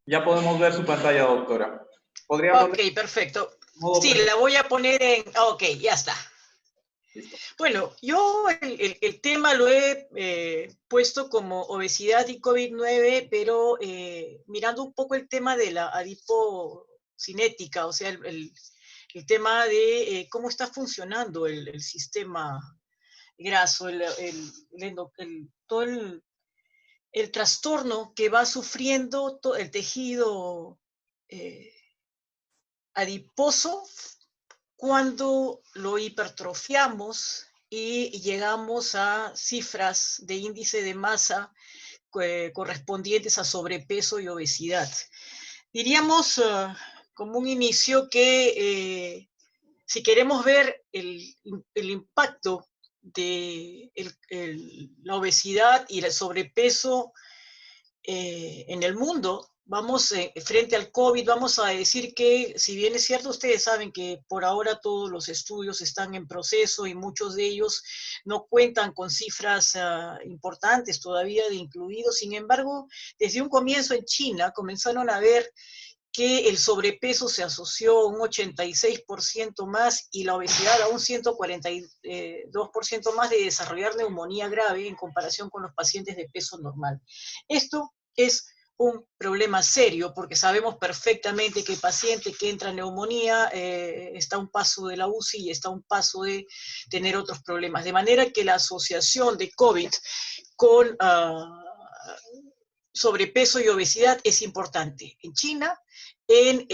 Ya podemos ver su pantalla, doctora. ¿Podría Ok, poner perfecto. modo Sí, la voy a poner en... Ok, ya está. Listo. Bueno, yo el tema lo he puesto como obesidad y COVID-9, pero mirando un poco el tema de la adipocinética, o sea, el tema de cómo está funcionando el sistema graso, todo el trastorno que va sufriendo el tejido eh, adiposo cuando lo hipertrofiamos y llegamos a cifras de índice de masa correspondientes a sobrepeso y obesidad. Diríamos como un inicio que si queremos ver el impacto de la obesidad y el sobrepeso en el mundo, vamos frente al COVID, vamos a decir que, si bien es cierto, ustedes saben que por ahora todos los estudios están en proceso y muchos de ellos no cuentan con cifras importantes todavía de incluidos. Sin embargo, desde un comienzo en China comenzaron a ver que el sobrepeso se asoció a un 86% más y la obesidad a un 142% más de desarrollar neumonía grave en comparación con los pacientes de peso normal. Esto es un problema serio porque sabemos perfectamente que el paciente que entra en neumonía está a un paso de la UCI y está a un paso de tener otros problemas. De manera que la asociación de COVID con sobrepeso y obesidad es importante. En China, en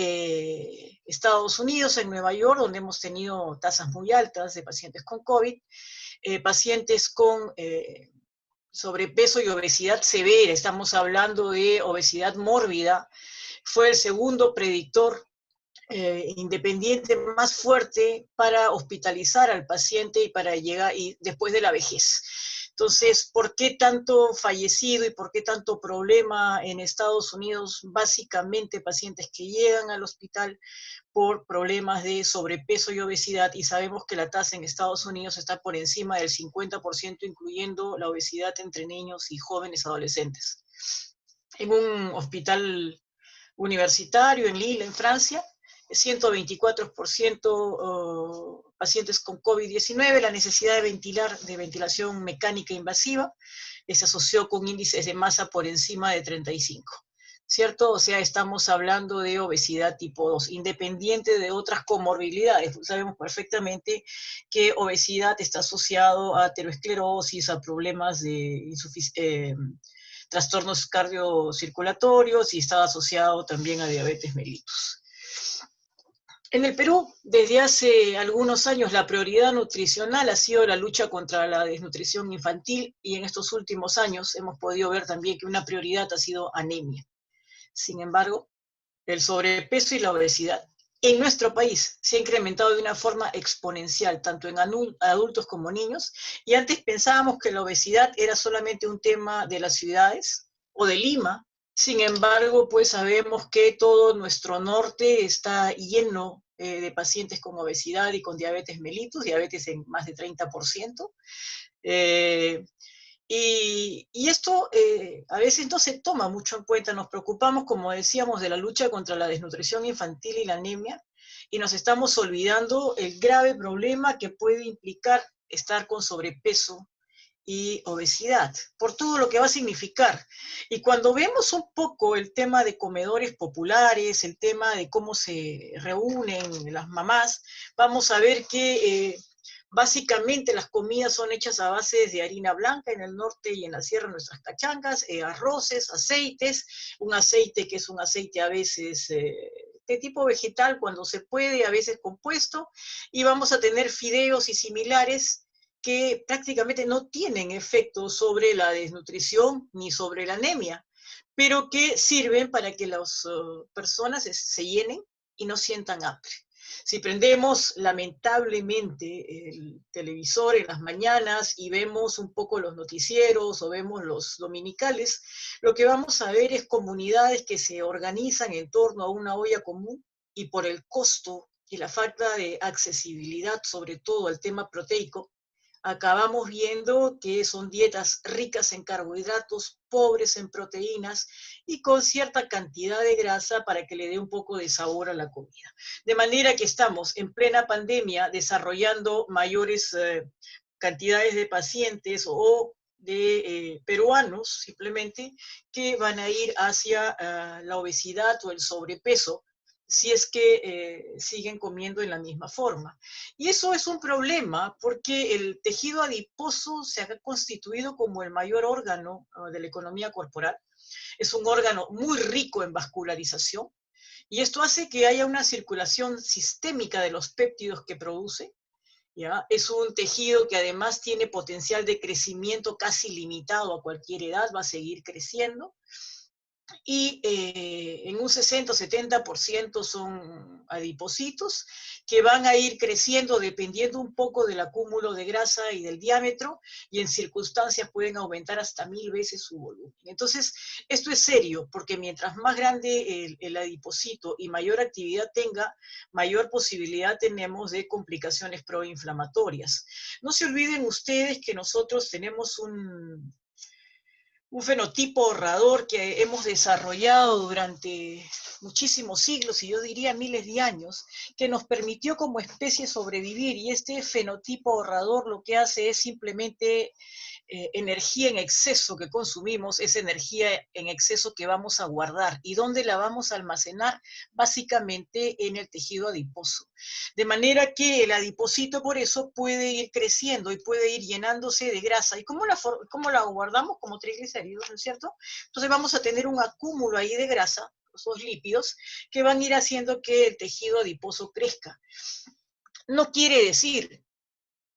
Estados Unidos, en Nueva York, donde hemos tenido tasas muy altas de pacientes con COVID, pacientes con sobrepeso y obesidad severa, estamos hablando de obesidad mórbida, fue el segundo predictor independiente más fuerte para hospitalizar al paciente y para llegar y después de la vejez. Entonces, ¿por qué tanto fallecido y por qué tanto problema en Estados Unidos? Básicamente pacientes que llegan al hospital por problemas de sobrepeso y obesidad, y sabemos que la tasa en Estados Unidos está por encima del 50%, incluyendo la obesidad entre niños y jóvenes adolescentes. En un hospital universitario en Lille, en Francia, 124% pacientes con COVID-19, la necesidad de ventilar, de ventilación mecánica invasiva, se asoció con índices de masa por encima de 35, ¿cierto? O sea, estamos hablando de obesidad tipo 2, independiente de otras comorbilidades. Sabemos perfectamente que obesidad está asociado a aterosclerosis, a problemas de trastornos cardiocirculatorios y está asociado también a diabetes mellitus. En el Perú, desde hace algunos años, la prioridad nutricional ha sido la lucha contra la desnutrición infantil y en estos últimos años hemos podido ver también que una prioridad ha sido anemia. Sin embargo, el sobrepeso y la obesidad en nuestro país se ha incrementado de una forma exponencial, tanto en adultos como niños, y antes pensábamos que la obesidad era solamente un tema de las ciudades o de Lima. Sin embargo, pues sabemos que todo nuestro norte está lleno de pacientes con obesidad y con diabetes mellitus, diabetes en más de 30%. Y esto a veces no se toma mucho en cuenta, nos preocupamos, como decíamos, de la lucha contra la desnutrición infantil y la anemia, y nos estamos olvidando el grave problema que puede implicar estar con sobrepeso y obesidad, por todo lo que va a significar. Y cuando vemos un poco el tema de comedores populares, el tema de cómo se reúnen las mamás, vamos a ver que básicamente las comidas son hechas a base de harina blanca en el norte y en la sierra, nuestras cachangas, arroces, aceites, un aceite que es un aceite a veces de tipo vegetal cuando se puede, a veces compuesto, y vamos a tener fideos y similares que prácticamente no tienen efecto sobre la desnutrición ni sobre la anemia, pero que sirven para que las personas se llenen y no sientan hambre. Si prendemos lamentablemente el televisor en las mañanas y vemos un poco los noticieros o vemos los dominicales, lo que vamos a ver es comunidades que se organizan en torno a una olla común y por el costo y la falta de accesibilidad, sobre todo al tema proteico, acabamos viendo que son dietas ricas en carbohidratos, pobres en proteínas y con cierta cantidad de grasa para que le dé un poco de sabor a la comida. De manera que estamos en plena pandemia desarrollando mayores cantidades de pacientes o de peruanos simplemente que van a ir hacia la obesidad o el sobrepeso si es que siguen comiendo en la misma forma. Y eso es un problema porque el tejido adiposo se ha constituido como el mayor órgano de la economía corporal. Es un órgano muy rico en vascularización y esto hace que haya una circulación sistémica de los péptidos que produce. ¿Ya? Es un tejido que además tiene potencial de crecimiento casi limitado a cualquier edad, va a seguir creciendo. Y en un 60 o 70% son adipocitos que van a ir creciendo dependiendo un poco del acúmulo de grasa y del diámetro, y en circunstancias pueden aumentar hasta 1000 veces su volumen. Entonces, esto es serio, porque mientras más grande el adipocito y mayor actividad tenga, mayor posibilidad tenemos de complicaciones proinflamatorias. No se olviden ustedes que nosotros tenemos un fenotipo ahorrador que hemos desarrollado durante muchísimos siglos, y yo diría miles de años, que nos permitió como especie sobrevivir, y este fenotipo ahorrador lo que hace es simplemente energía en exceso que consumimos, es energía en exceso que vamos a guardar. ¿Y dónde la vamos a almacenar? Básicamente en el tejido adiposo. De manera que el adipocito por eso puede ir creciendo y puede ir llenándose de grasa. ¿Y cómo la guardamos? Como triglicéridos, ¿no es cierto? Entonces vamos a tener un acúmulo ahí de grasa, esos lípidos, que van a ir haciendo que el tejido adiposo crezca. No quiere decir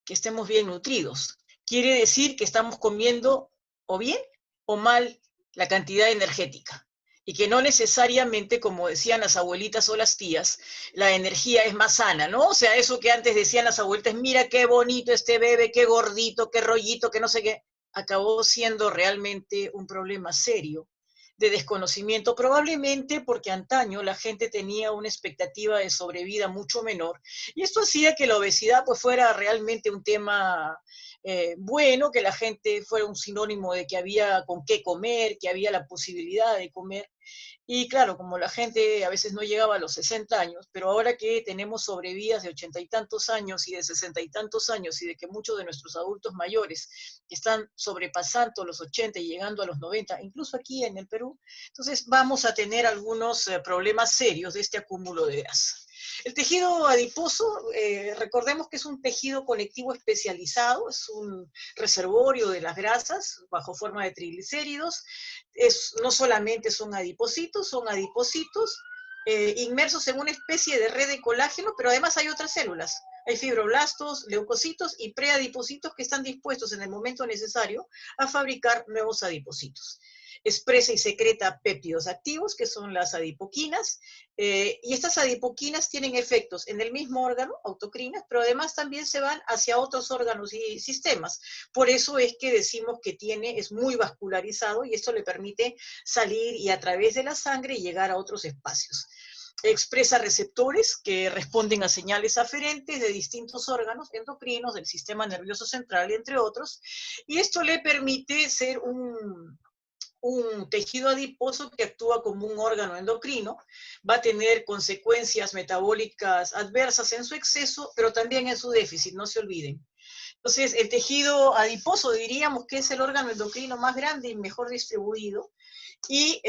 que estemos bien nutridos. Quiere decir que estamos comiendo o bien o mal la cantidad energética. Y que no necesariamente, como decían las abuelitas o las tías, la energía es más sana, ¿no? O sea, eso que antes decían las abuelitas, mira qué bonito este bebé, qué gordito, qué rollito, que no sé qué, acabó siendo realmente un problema serio de desconocimiento, probablemente porque antaño la gente tenía una expectativa de sobrevida mucho menor, y esto hacía que la obesidad pues fuera realmente un tema bueno, que la gente fuera un sinónimo de que había con qué comer, que había la posibilidad de comer. Y claro, como la gente a veces no llegaba a los 60 años, pero ahora que tenemos sobrevidas de 80 y tantos años y de 60 y tantos años, y de que muchos de nuestros adultos mayores están sobrepasando los 80 y llegando a los 90, incluso aquí en el Perú, entonces vamos a tener algunos problemas serios de este acúmulo de grasa. El tejido adiposo, recordemos que es un tejido conectivo especializado, es un reservorio de las grasas bajo forma de triglicéridos. No solamente son adipocitos inmersos en una especie de red de colágeno, pero además hay otras células. Hay fibroblastos, leucocitos y preadipocitos que están dispuestos en el momento necesario a fabricar nuevos adipocitos. Expresa y secreta péptidos activos, que son las adipoquinas, y estas adipoquinas tienen efectos en el mismo órgano, autocrinas, pero además también se van hacia otros órganos y sistemas. Por eso es que decimos que es muy vascularizado, y esto le permite salir y a través de la sangre llegar a otros espacios. Expresa receptores que responden a señales aferentes de distintos órganos endocrinos, del sistema nervioso central, entre otros, y esto le permite ser un tejido adiposo que actúa como un órgano endocrino. Va a tener consecuencias metabólicas adversas en su exceso, pero también en su déficit, no se olviden. Entonces, el tejido adiposo diríamos que es el órgano endocrino más grande y mejor distribuido, y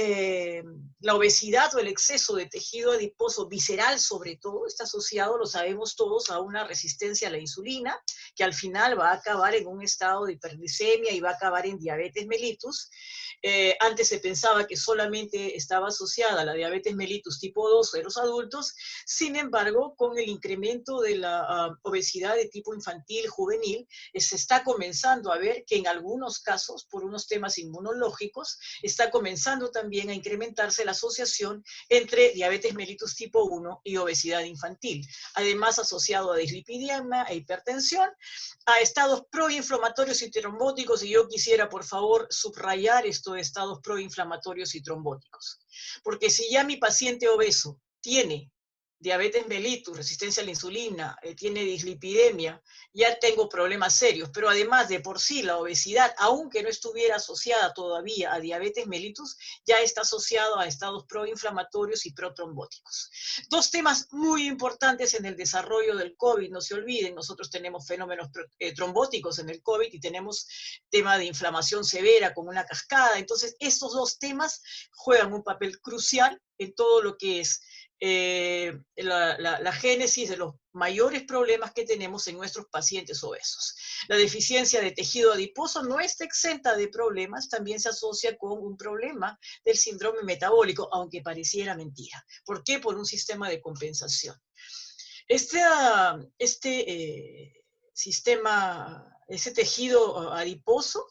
la obesidad o el exceso de tejido adiposo visceral, sobre todo, está asociado, lo sabemos todos, a una resistencia a la insulina, que al final va a acabar en un estado de hiperglicemia y va a acabar en diabetes mellitus. Antes se pensaba que solamente estaba asociada a la diabetes mellitus tipo 2 de los adultos. Sin embargo, con el incremento de la obesidad de tipo infantil, juvenil, se está comenzando a ver que en algunos casos, por unos temas inmunológicos, está comenzando también a incrementarse la asociación entre diabetes mellitus tipo 1 y obesidad infantil. Además, asociado a dislipidemia e hipertensión, a estados proinflamatorios y trombóticos, y yo quisiera, por favor, subrayar estos estados proinflamatorios y trombóticos. Porque si ya mi paciente obeso tiene diabetes mellitus, resistencia a la insulina, tiene dislipidemia, ya tengo problemas serios, pero además de por sí la obesidad, aunque no estuviera asociada todavía a diabetes mellitus, ya está asociado a estados proinflamatorios y protrombóticos. Dos temas muy importantes en el desarrollo del COVID, no se olviden, nosotros tenemos fenómenos trombóticos en el COVID y tenemos tema de inflamación severa con una cascada, entonces estos dos temas juegan un papel crucial en todo lo que es la génesis de los mayores problemas que tenemos en nuestros pacientes obesos. La deficiencia de tejido adiposo no está exenta de problemas, también se asocia con un problema del síndrome metabólico, aunque pareciera mentira. ¿Por qué? Por un sistema de compensación. Ese tejido adiposo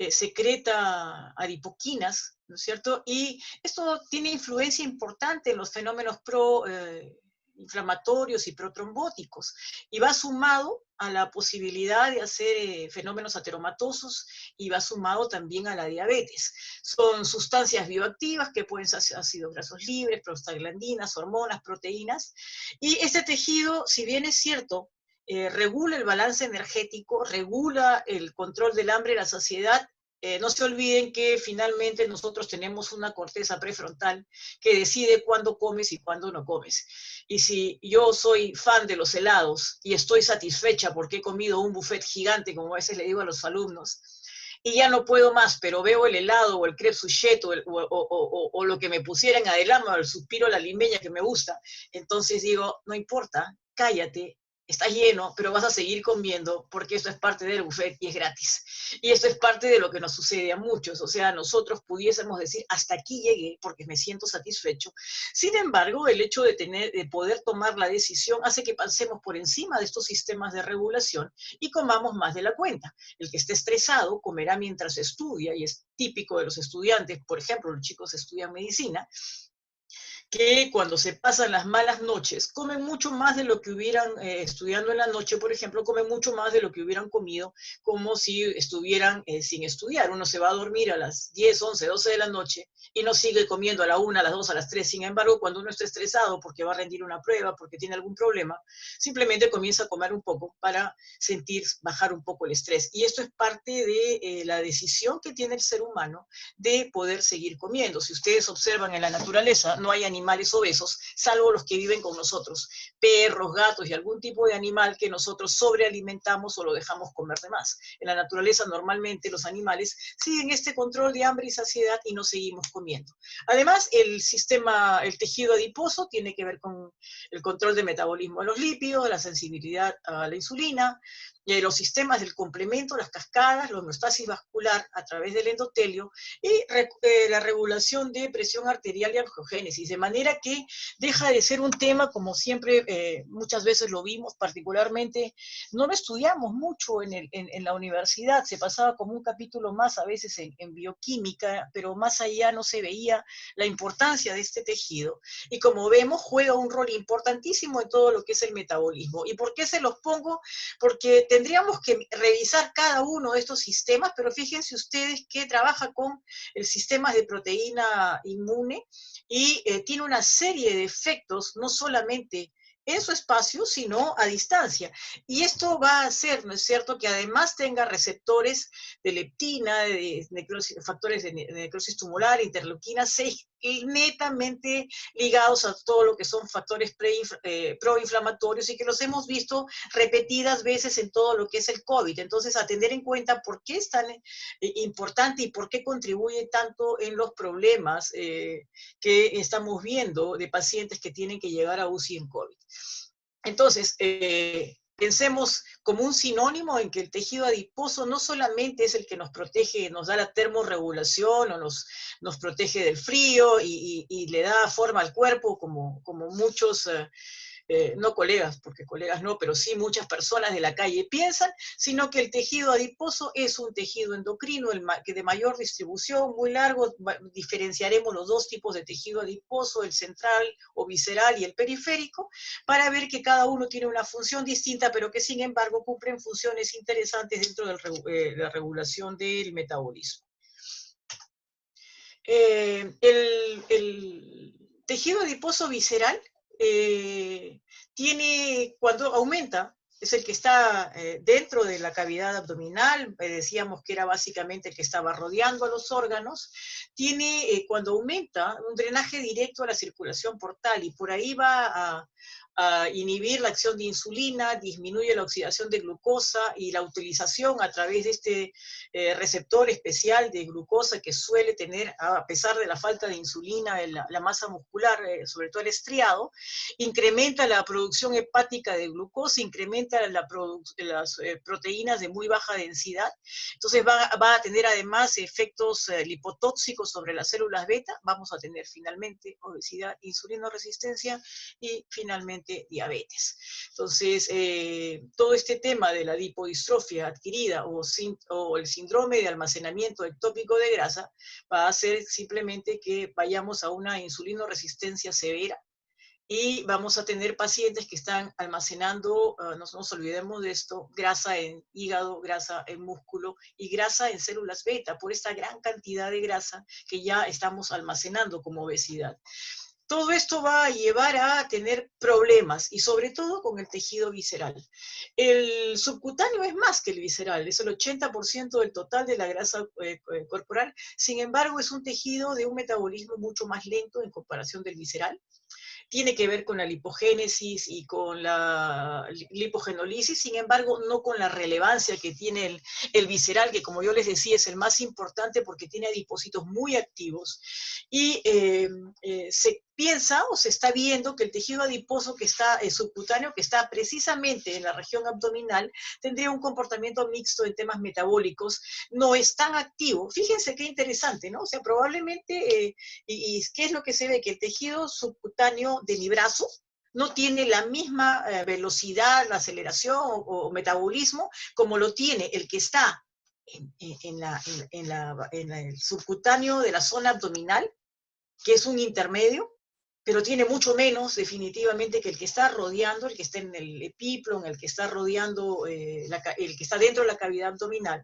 secreta adipoquinas, ¿no es cierto? Y esto tiene influencia importante en los fenómenos inflamatorios y protrombóticos, y va sumado a la posibilidad de hacer fenómenos ateromatosos y va sumado también a la diabetes. Son sustancias bioactivas que pueden ser ácidos grasos libres, prostaglandinas, hormonas, proteínas, y este tejido, si bien es cierto, regula el balance energético, regula el control del hambre y la saciedad, no se olviden que finalmente nosotros tenemos una corteza prefrontal que decide cuándo comes y cuándo no comes. Y si yo soy fan de los helados y estoy satisfecha porque he comido un buffet gigante, como a veces le digo a los alumnos, y ya no puedo más, pero veo el helado o el crepe suchet o lo que me pusieran adelante, o el suspiro, la limeña que me gusta, entonces digo, no importa, cállate, estás lleno, pero vas a seguir comiendo porque esto es parte del buffet y es gratis. Y esto es parte de lo que nos sucede a muchos, o sea, nosotros pudiésemos decir, hasta aquí llegué porque me siento satisfecho. Sin embargo, el hecho de poder tomar la decisión hace que pasemos por encima de estos sistemas de regulación y comamos más de la cuenta. El que esté estresado comerá mientras estudia, y es típico de los estudiantes, por ejemplo, los chicos estudian medicina, que cuando se pasan las malas noches, comen mucho más de lo que hubieran, estudiando en la noche, por ejemplo, comen mucho más de lo que hubieran comido, como si estuvieran sin estudiar. Uno se va a dormir a las 10, 11, 12 de la noche y no sigue comiendo a la 1, a las 2, a las 3. Sin embargo, cuando uno está estresado porque va a rendir una prueba, porque tiene algún problema, simplemente comienza a comer un poco para bajar un poco el estrés. Y esto es parte de la decisión que tiene el ser humano de poder seguir comiendo. Si ustedes observan en la naturaleza, no hay animales obesos, salvo los que viven con nosotros, perros, gatos y algún tipo de animal que nosotros sobrealimentamos o lo dejamos comer de más. En la naturaleza normalmente los animales siguen este control de hambre y saciedad y no seguimos comiendo. Además, el tejido adiposo tiene que ver con el control de metabolismo de los lípidos, la sensibilidad a la insulina, los sistemas del complemento, las cascadas, la homeostasis vascular a través del endotelio y la regulación de presión arterial y angiogénesis, de manera que deja de ser un tema, como siempre muchas veces lo vimos, particularmente, no lo estudiamos mucho en la universidad, se pasaba como un capítulo más a veces en bioquímica, pero más allá no se veía la importancia de este tejido, y como vemos juega un rol importantísimo en todo lo que es el metabolismo. ¿Y por qué se los pongo? Porque tendríamos que revisar cada uno de estos sistemas, pero fíjense ustedes que trabaja con el sistema de proteína inmune y tiene una serie de efectos, no solamente en su espacio, sino a distancia. Y esto va a hacer, ¿no es cierto?, que además tenga receptores de leptina, de factores de necrosis tumoral, interleuquina 6, y netamente ligados a todo lo que son factores proinflamatorios y que los hemos visto repetidas veces en todo lo que es el COVID. Entonces, a tener en cuenta por qué es tan importante y por qué contribuye tanto en los problemas que estamos viendo de pacientes que tienen que llegar a UCI en COVID. Entonces, pensemos como un sinónimo en que el tejido adiposo no solamente es el que nos protege, nos da la termorregulación o nos protege del frío y le da forma al cuerpo como muchos no colegas, porque colegas no, pero sí muchas personas de la calle piensan, sino que el tejido adiposo es un tejido endocrino que de mayor distribución, muy largo. Diferenciaremos los dos tipos de tejido adiposo, el central o visceral y el periférico, para ver que cada uno tiene una función distinta, pero que sin embargo cumplen funciones interesantes dentro de la regulación del metabolismo. El tejido adiposo visceral cuando aumenta, es el que está dentro de la cavidad abdominal, decíamos que era básicamente el que estaba rodeando a los órganos, cuando aumenta, un drenaje directo a la circulación portal, y por ahí va a inhibir la acción de insulina, disminuye la oxidación de glucosa y la utilización a través de este receptor especial de glucosa que suele tener, a pesar de la falta de insulina, la masa muscular, sobre todo el estriado, incrementa la producción hepática de glucosa, incrementa las proteínas de muy baja densidad, entonces va a tener además efectos lipotóxicos sobre las células beta, vamos a tener finalmente obesidad, insulinoresistencia y finalmente diabetes. Entonces, todo este tema de la lipodistrofia adquirida o el síndrome de almacenamiento ectópico de grasa va a hacer simplemente que vayamos a una insulinoresistencia severa, y vamos a tener pacientes que están almacenando, no nos olvidemos de esto, grasa en hígado, grasa en músculo y grasa en células beta, por esta gran cantidad de grasa que ya estamos almacenando como obesidad. Todo esto va a llevar a tener problemas, y sobre todo con el tejido visceral. El subcutáneo es más que el visceral, es el 80% del total de la grasa corporal, sin embargo es un tejido de un metabolismo mucho más lento en comparación del visceral. Tiene que ver con la lipogénesis y con la lipogenólisis, sin embargo, no con la relevancia que tiene el visceral, que como yo les decía, es el más importante porque tiene adipocitos muy activos, y se piensa o se está viendo que el tejido adiposo que está subcutáneo, que está precisamente en la región abdominal, tendría un comportamiento mixto en temas metabólicos, no es tan activo. Fíjense qué interesante, ¿no? O sea, probablemente, y ¿qué es lo que se ve? Que el tejido subcutáneo de mi brazo no tiene la misma velocidad, la aceleración o metabolismo como lo tiene el que está en el subcutáneo de la zona abdominal, que es un intermedio, pero tiene mucho menos definitivamente que el que está rodeando, el que está en el epíplon, el que está rodeando, el que está dentro de la cavidad abdominal.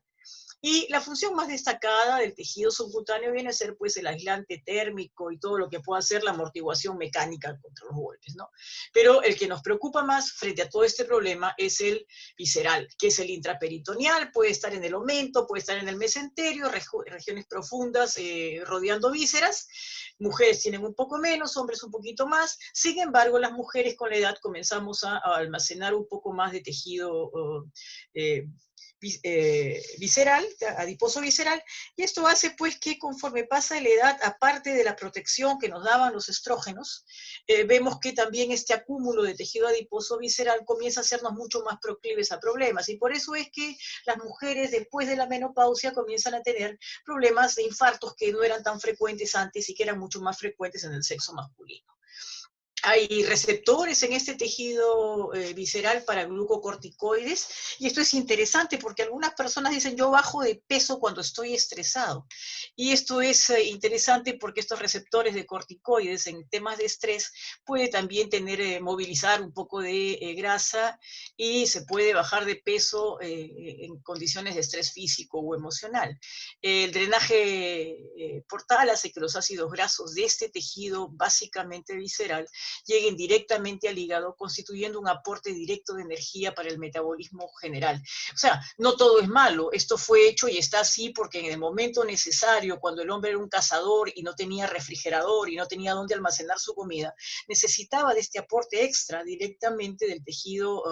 Y la función más destacada del tejido subcutáneo viene a ser pues el aislante térmico y todo lo que pueda hacer la amortiguación mecánica contra los golpes, ¿no? Pero el que nos preocupa más frente a todo este problema es el visceral, que es el intraperitoneal, puede estar en el omento, puede estar en el mesenterio, regiones profundas rodeando vísceras. Mujeres tienen un poco menos, hombres un poquito más. Sin embargo, las mujeres con la edad comenzamos a almacenar un poco más de tejido visceral, adiposo visceral, y esto hace pues que conforme pasa la edad, aparte de la protección que nos daban los estrógenos, vemos que también este acúmulo de tejido adiposo visceral comienza a hacernos mucho más proclives a problemas, y por eso es que las mujeres después de la menopausia comienzan a tener problemas de infartos que no eran tan frecuentes antes y que eran mucho más frecuentes en el sexo masculino. Hay receptores en este tejido visceral para glucocorticoides, y esto es interesante porque algunas personas dicen yo bajo de peso cuando estoy estresado, y esto es interesante porque estos receptores de corticoides en temas de estrés puede también movilizar un poco de grasa, y se puede bajar de peso en condiciones de estrés físico o emocional. El drenaje portal hace que los ácidos grasos de este tejido básicamente visceral lleguen directamente al hígado, constituyendo un aporte directo de energía para el metabolismo general. O sea, no todo es malo, esto fue hecho y está así porque en el momento necesario, cuando el hombre era un cazador y no tenía refrigerador y no tenía dónde almacenar su comida, necesitaba de este aporte extra directamente del tejido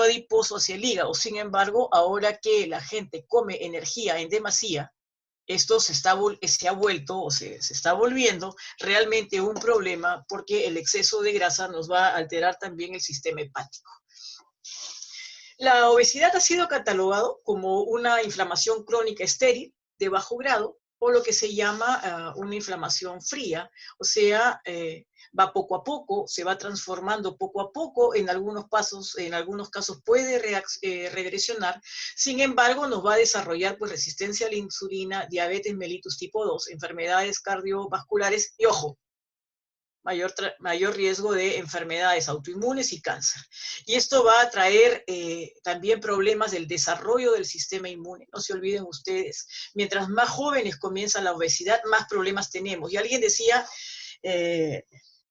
adiposo hacia el hígado. Sin embargo, ahora que la gente come energía en demasía, esto se ha vuelto o se está volviendo realmente un problema, porque el exceso de grasa nos va a alterar también el sistema hepático. La obesidad ha sido catalogado como una inflamación crónica estéril de bajo grado, o lo que se llama una inflamación fría, o sea, va poco a poco, se va transformando poco a poco, en algunos casos puede regresionar, sin embargo nos va a desarrollar pues resistencia a la insulina, diabetes mellitus tipo 2, enfermedades cardiovasculares y, ojo, mayor riesgo de enfermedades autoinmunes y cáncer. Y esto va a traer también problemas del desarrollo del sistema inmune. No se olviden ustedes, mientras más jóvenes comienza la obesidad, más problemas tenemos. Y alguien decía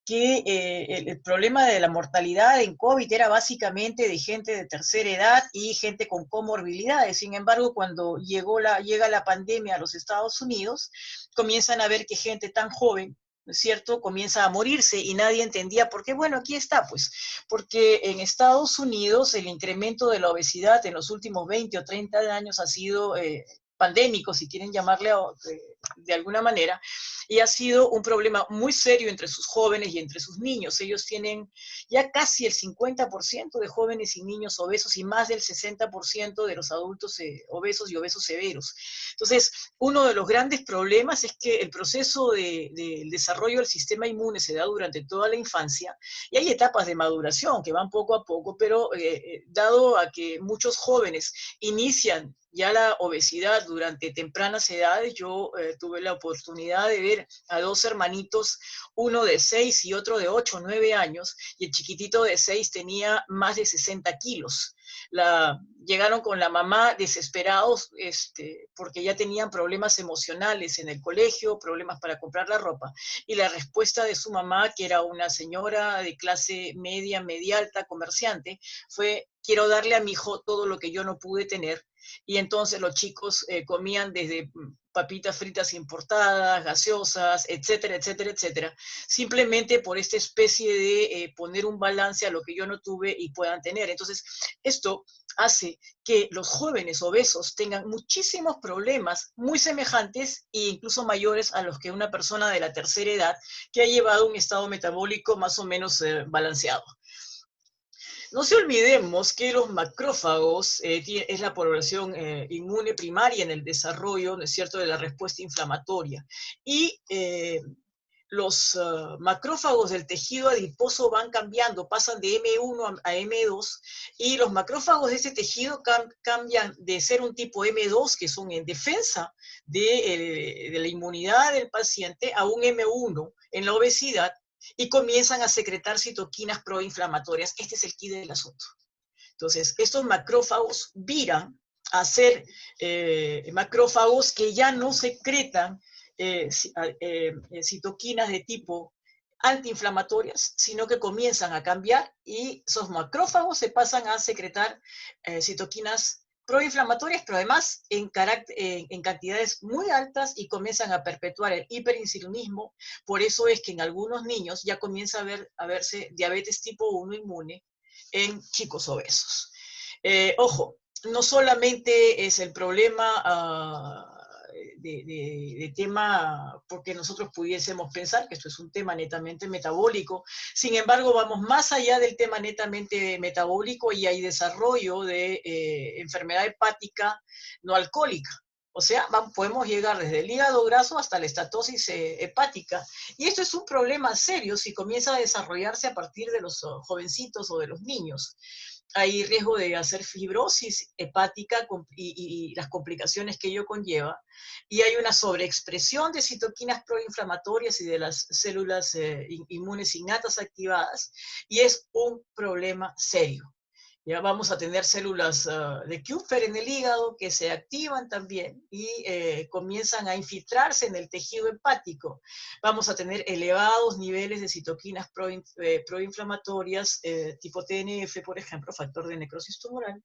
que el problema de la mortalidad en COVID era básicamente de gente de tercera edad y gente con comorbilidades. Sin embargo, cuando llega la pandemia a los Estados Unidos, comienzan a ver que gente tan joven, ¿no es cierto?, comienza a morirse y nadie entendía por qué. Bueno, aquí está, pues, porque en Estados Unidos el incremento de la obesidad en los últimos 20 o 30 años ha sido pandémico, si quieren llamarle de alguna manera, y ha sido un problema muy serio entre sus jóvenes y entre sus niños. Ellos tienen ya casi el 50% de jóvenes y niños obesos y más del 60% de los adultos obesos y obesos severos. Entonces, uno de los grandes problemas es que el proceso del desarrollo del sistema inmune se da durante toda la infancia y hay etapas de maduración que van poco a poco, pero dado a que muchos jóvenes inician ya la obesidad durante tempranas edades, yo tuve la oportunidad de ver a dos hermanitos, uno de 6 y otro de 8 o 9 años, y el chiquitito de 6 tenía más de 60 kilos. Llegaron con la mamá desesperados porque ya tenían problemas emocionales en el colegio, problemas para comprar la ropa, y la respuesta de su mamá, que era una señora de clase media, media alta, comerciante, fue: quiero darle a mi hijo todo lo que yo no pude tener. Y entonces los chicos comían desde papitas fritas importadas, gaseosas, etcétera, etcétera, etcétera, simplemente por esta especie de poner un balance a lo que yo no tuve y puedan tener. Entonces, esto hace que los jóvenes obesos tengan muchísimos problemas muy semejantes e incluso mayores a los que una persona de la tercera edad que ha llevado un estado metabólico más o menos balanceado. No se olvidemos que los macrófagos es la población inmune primaria en el desarrollo, ¿no es cierto?, de la respuesta inflamatoria. Y los macrófagos del tejido adiposo van cambiando, pasan de M1 a M2, y los macrófagos de ese tejido cambian de ser un tipo M2, que son en defensa de la inmunidad del paciente, a un M1 en la obesidad, y comienzan a secretar citoquinas proinflamatorias. Este es el quid del asunto. Entonces, estos macrófagos viran a ser macrófagos que ya no secretan citoquinas de tipo antiinflamatorias, sino que comienzan a cambiar y esos macrófagos se pasan a secretar citoquinas proinflamatorias, pero además en cantidades muy altas, y comienzan a perpetuar el hiperinsulinismo. Por eso es que en algunos niños ya comienza a verse diabetes tipo 1 inmune en chicos obesos. Ojo, no solamente es el problema de tema, porque nosotros pudiésemos pensar que esto es un tema netamente metabólico. Sin embargo, vamos más allá del tema netamente metabólico y hay desarrollo de enfermedad hepática no alcohólica. O sea, podemos llegar desde el hígado graso hasta la estatosis hepática. Y esto es un problema serio si comienza a desarrollarse a partir de los jovencitos o de los niños. Hay riesgo de hacer fibrosis hepática y las complicaciones que ello conlleva, y hay una sobreexpresión de citoquinas proinflamatorias y de las células inmunes innatas activadas, y es un problema serio. Ya vamos a tener células de Kupffer en el hígado que se activan también y comienzan a infiltrarse en el tejido hepático. Vamos a tener elevados niveles de citoquinas proinflamatorias tipo TNF, por ejemplo, factor de necrosis tumoral,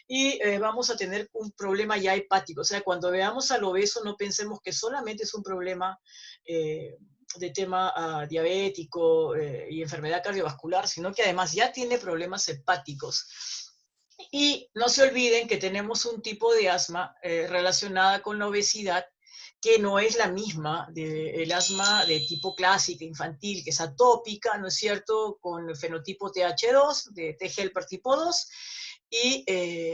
y vamos a tener un problema ya hepático. O sea, cuando veamos al obeso no pensemos que solamente es un problema de tema diabético y enfermedad cardiovascular, sino que además ya tiene problemas hepáticos. Y no se olviden que tenemos un tipo de asma relacionada con la obesidad que no es la misma del asma de tipo clásica, infantil, que es atópica, ¿no es cierto?, con el fenotipo TH2, de T-helper tipo 2, y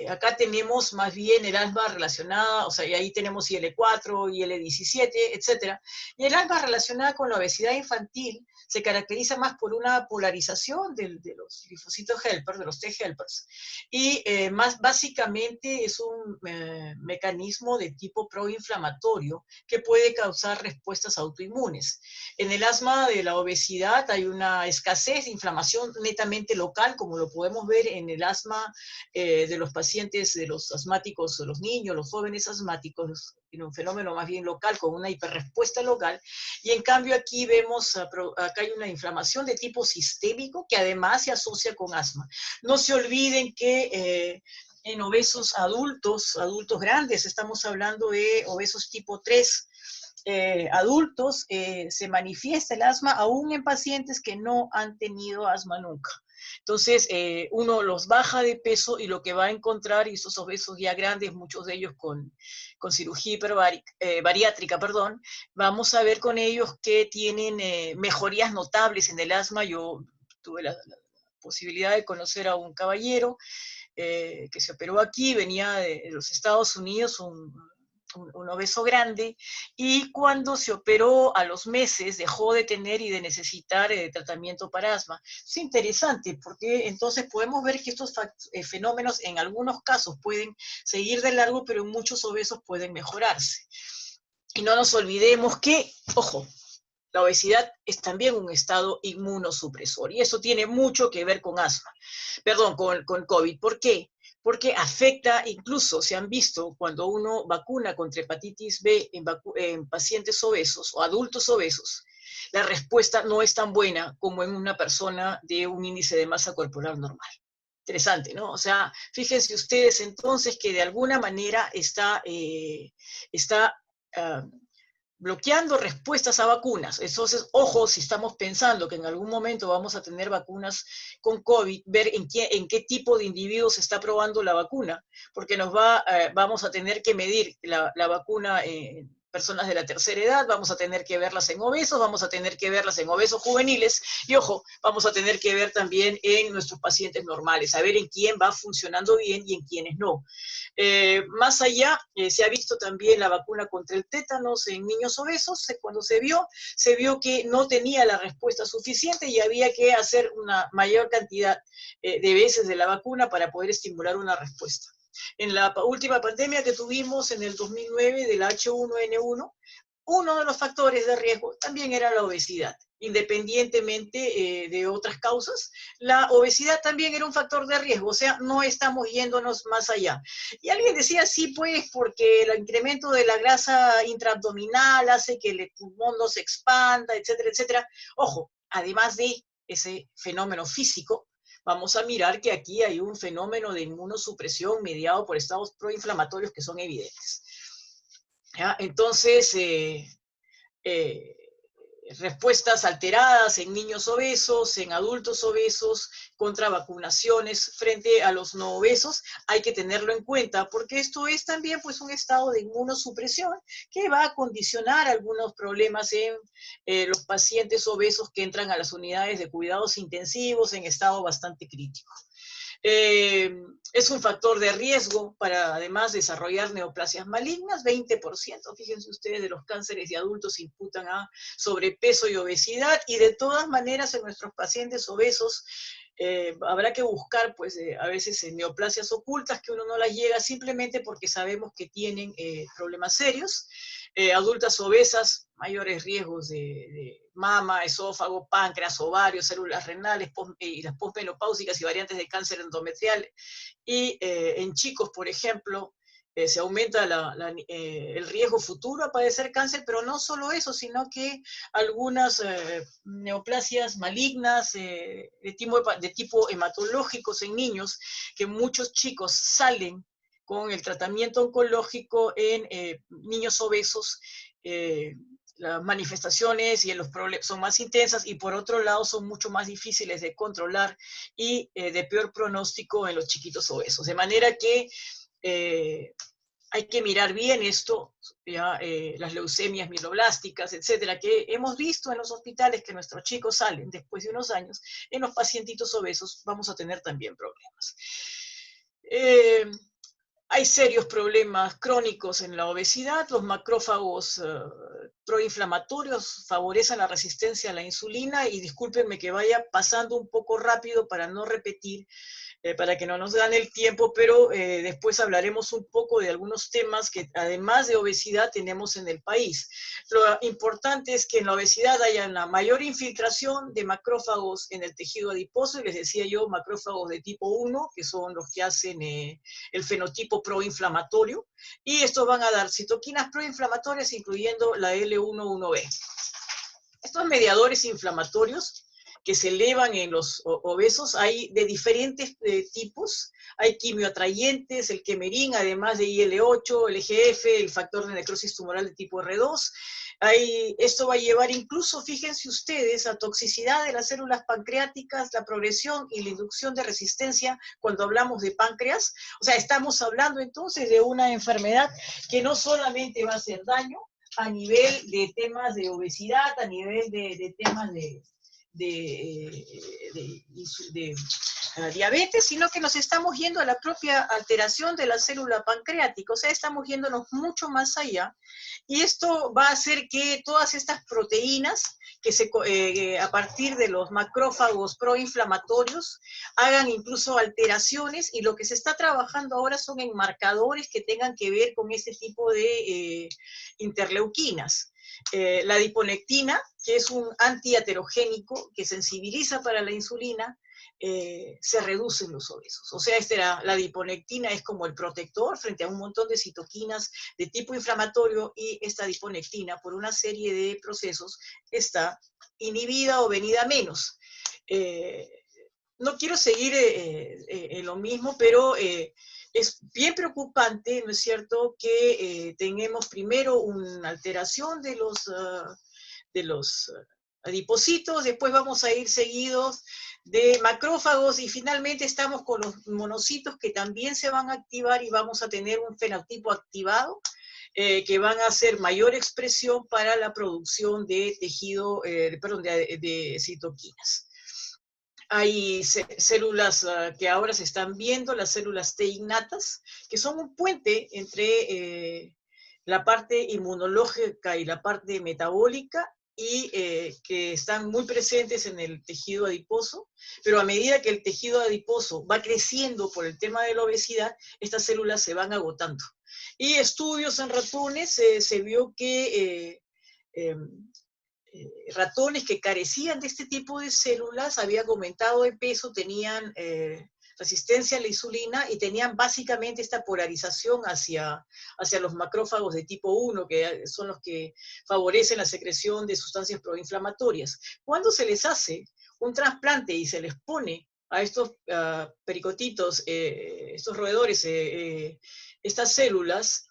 acá tenemos más bien el asma relacionada, o sea, y ahí tenemos IL-4, IL-17, etc. Y el asma relacionada con la obesidad infantil se caracteriza más por una polarización de los linfocitos helper, de los T-helpers, y más básicamente es un mecanismo de tipo proinflamatorio que puede causar respuestas autoinmunes. En el asma de la obesidad hay una escasez de inflamación netamente local, como lo podemos ver en el asma de los pacientes, de los asmáticos, los niños, los jóvenes asmáticos, en un fenómeno más bien local, con una hiperrespuesta local, y en cambio aquí vemos, acá hay una inflamación de tipo sistémico que además se asocia con asma. No se olviden que en obesos adultos grandes, estamos hablando de obesos tipo 3, adultos, se manifiesta el asma aún en pacientes que no han tenido asma nunca. Entonces, uno los baja de peso y lo que va a encontrar, y esos obesos ya grandes, muchos de ellos con cirugía bariátrica, perdón, vamos a ver con ellos que tienen mejorías notables en el asma. Yo tuve la posibilidad de conocer a un caballero que se operó aquí, venía de los Estados Unidos, un obeso grande, y cuando se operó a los meses dejó de tener y de necesitar tratamiento para asma. Es interesante porque entonces podemos ver que estos fenómenos en algunos casos pueden seguir de largo, pero en muchos obesos pueden mejorarse. Y no nos olvidemos que, ojo, la obesidad es también un estado inmunosupresor, y eso tiene mucho que ver con asma, perdón, con COVID. ¿Por qué? Porque afecta, incluso se han visto cuando uno vacuna contra hepatitis B en pacientes obesos o adultos obesos, la respuesta no es tan buena como en una persona de un índice de masa corporal normal. Interesante, ¿no? O sea, fíjense ustedes entonces que de alguna manera está bloqueando respuestas a vacunas. Entonces, ojo, si estamos pensando que en algún momento vamos a tener vacunas con COVID, ver en qué tipo de individuos se está probando la vacuna, porque vamos a tener que medir la vacuna en personas de la tercera edad, vamos a tener que verlas en obesos, vamos a tener que verlas en obesos juveniles, y ojo, vamos a tener que ver también en nuestros pacientes normales, a ver en quién va funcionando bien y en quiénes no. Más allá, se ha visto también la vacuna contra el tétanos en niños obesos. Cuando se vio que no tenía la respuesta suficiente y había que hacer una mayor cantidad de veces de la vacuna para poder estimular una respuesta. En la última pandemia que tuvimos en el 2009 del H1N1, uno de los factores de riesgo también era la obesidad. Independientemente de otras causas, la obesidad también era un factor de riesgo, o sea, no estamos yéndonos más allá. Y alguien decía, sí, pues, porque el incremento de la grasa intraabdominal hace que el pulmón no se expanda, etcétera, etcétera. Ojo, además de ese fenómeno físico, vamos a mirar que aquí hay un fenómeno de inmunosupresión mediado por estados proinflamatorios que son evidentes. ¿Ya? Entonces, respuestas alteradas en niños obesos, en adultos obesos, contra vacunaciones frente a los no obesos, hay que tenerlo en cuenta, porque esto es también pues un estado de inmunosupresión que va a condicionar algunos problemas en los pacientes obesos que entran a las unidades de cuidados intensivos en estado bastante crítico. Es un factor de riesgo para además desarrollar neoplasias malignas. 20%, fíjense ustedes, de los cánceres de adultos imputan a sobrepeso y obesidad, y de todas maneras en nuestros pacientes obesos habrá que buscar pues a veces neoplasias ocultas que uno no las llega simplemente porque sabemos que tienen problemas serios. Adultas obesas, mayores riesgos de mama, esófago, páncreas, ovarios, células renales y las posmenopáusicas y variantes de cáncer endometrial. Y en chicos, por ejemplo, se aumenta el riesgo futuro a padecer cáncer, pero no solo eso, sino que algunas neoplasias malignas de tipo hematológicos en niños, que muchos chicos salen con el tratamiento oncológico en niños obesos. Las manifestaciones y los problemas son más intensas, y por otro lado son mucho más difíciles de controlar y de peor pronóstico en los chiquitos obesos. De manera que hay que mirar bien esto, ¿ya? Las leucemias mieloblásticas, etcétera, que hemos visto en los hospitales que nuestros chicos salen después de unos años. En los pacientitos obesos vamos a tener también problemas. Hay serios problemas crónicos en la obesidad. Los macrófagos proinflamatorios favorecen la resistencia a la insulina, y discúlpenme que vaya pasando un poco rápido para no repetir para que no nos gane el tiempo, pero después hablaremos un poco de algunos temas que además de obesidad tenemos en el país. Lo importante es que en la obesidad haya una mayor infiltración de macrófagos en el tejido adiposo, y les decía yo, macrófagos de tipo 1, que son los que hacen el fenotipo proinflamatorio, y estos van a dar citoquinas proinflamatorias, incluyendo la L1-1B. Estos mediadores inflamatorios que se elevan en los obesos hay de diferentes tipos. Hay quimioatrayentes, el quemerín, además de IL-8, el EGF, el factor de necrosis tumoral de tipo R2. Esto va a llevar incluso, fíjense ustedes, a toxicidad de las células pancreáticas, la progresión y la inducción de resistencia cuando hablamos de páncreas. O sea, estamos hablando entonces de una enfermedad que no solamente va a hacer daño a nivel de temas de obesidad, a nivel de temas de diabetes, sino que nos estamos yendo a la propia alteración de la célula pancreática, o sea, estamos yéndonos mucho más allá, y esto va a hacer que todas estas proteínas, que a partir de los macrófagos proinflamatorios, hagan incluso alteraciones, y lo que se está trabajando ahora son en marcadores que tengan que ver con este tipo de interleuquinas. La adiponectina, que es un antiaterogénico que sensibiliza para la insulina, se reduce en los obesos. O sea, la adiponectina es como el protector frente a un montón de citoquinas de tipo inflamatorio, y esta adiponectina, por una serie de procesos, está inhibida o venida menos. No quiero seguir en lo mismo, pero es bien preocupante, ¿no es cierto?, que tengamos primero una alteración de los adipocitos, después vamos a ir seguidos de macrófagos, y finalmente estamos con los monocitos que también se van a activar, y vamos a tener un fenotipo activado, que van a hacer mayor expresión para la producción de tejido, de citoquinas. Hay células que ahora se están viendo, las células T innatas, que son un puente entre la parte inmunológica y la parte metabólica, y que están muy presentes en el tejido adiposo, pero a medida que el tejido adiposo va creciendo por el tema de la obesidad, estas células se van agotando. Y estudios en ratones se vio que ratones que carecían de este tipo de células habían aumentado de peso, tenían resistencia a la insulina, y tenían básicamente esta polarización hacia los macrófagos de tipo 1, que son los que favorecen la secreción de sustancias proinflamatorias. Cuando se les hace un trasplante y se les pone a estos pericotitos, estos roedores, estas células,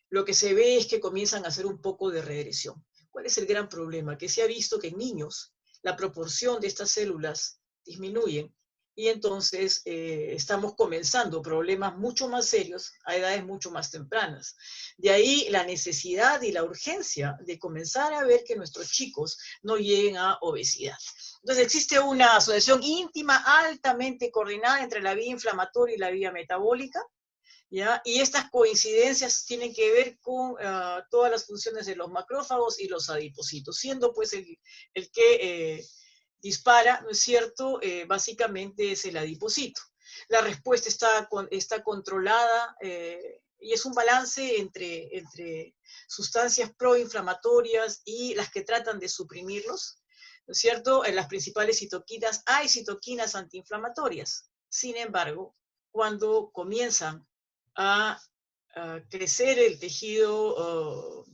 lo que se ve es que comienzan a hacer un poco de regresión. ¿Cuál es el gran problema? Que se ha visto que en niños la proporción de estas células disminuyen, y entonces estamos comenzando problemas mucho más serios a edades mucho más tempranas. De ahí la necesidad y la urgencia de comenzar a ver que nuestros chicos no lleguen a obesidad. Entonces existe una asociación íntima, altamente coordinada entre la vía inflamatoria y la vía metabólica, ¿ya? Y estas coincidencias tienen que ver con todas las funciones de los macrófagos y los adipocitos, siendo pues el que dispara, ¿no es cierto?, básicamente es el adipocito. La respuesta está controlada, y es un balance entre sustancias proinflamatorias y las que tratan de suprimirlos, ¿no es cierto? En las principales citoquinas hay citoquinas antiinflamatorias. Sin embargo, cuando comienzan a crecer el tejido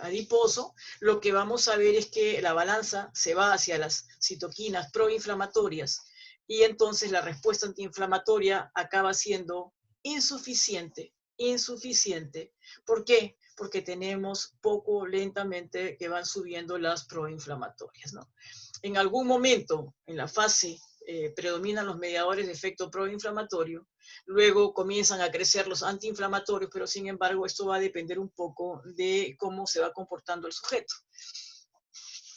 adiposo, lo que vamos a ver es que la balanza se va hacia las citoquinas proinflamatorias, y entonces la respuesta antiinflamatoria acaba siendo insuficiente. ¿Por qué? Porque tenemos lentamente que van subiendo las proinflamatorias, ¿no? En algún momento, en la fase, predominan los mediadores de efecto proinflamatorio, luego comienzan a crecer los antiinflamatorios, pero sin embargo esto va a depender un poco de cómo se va comportando el sujeto.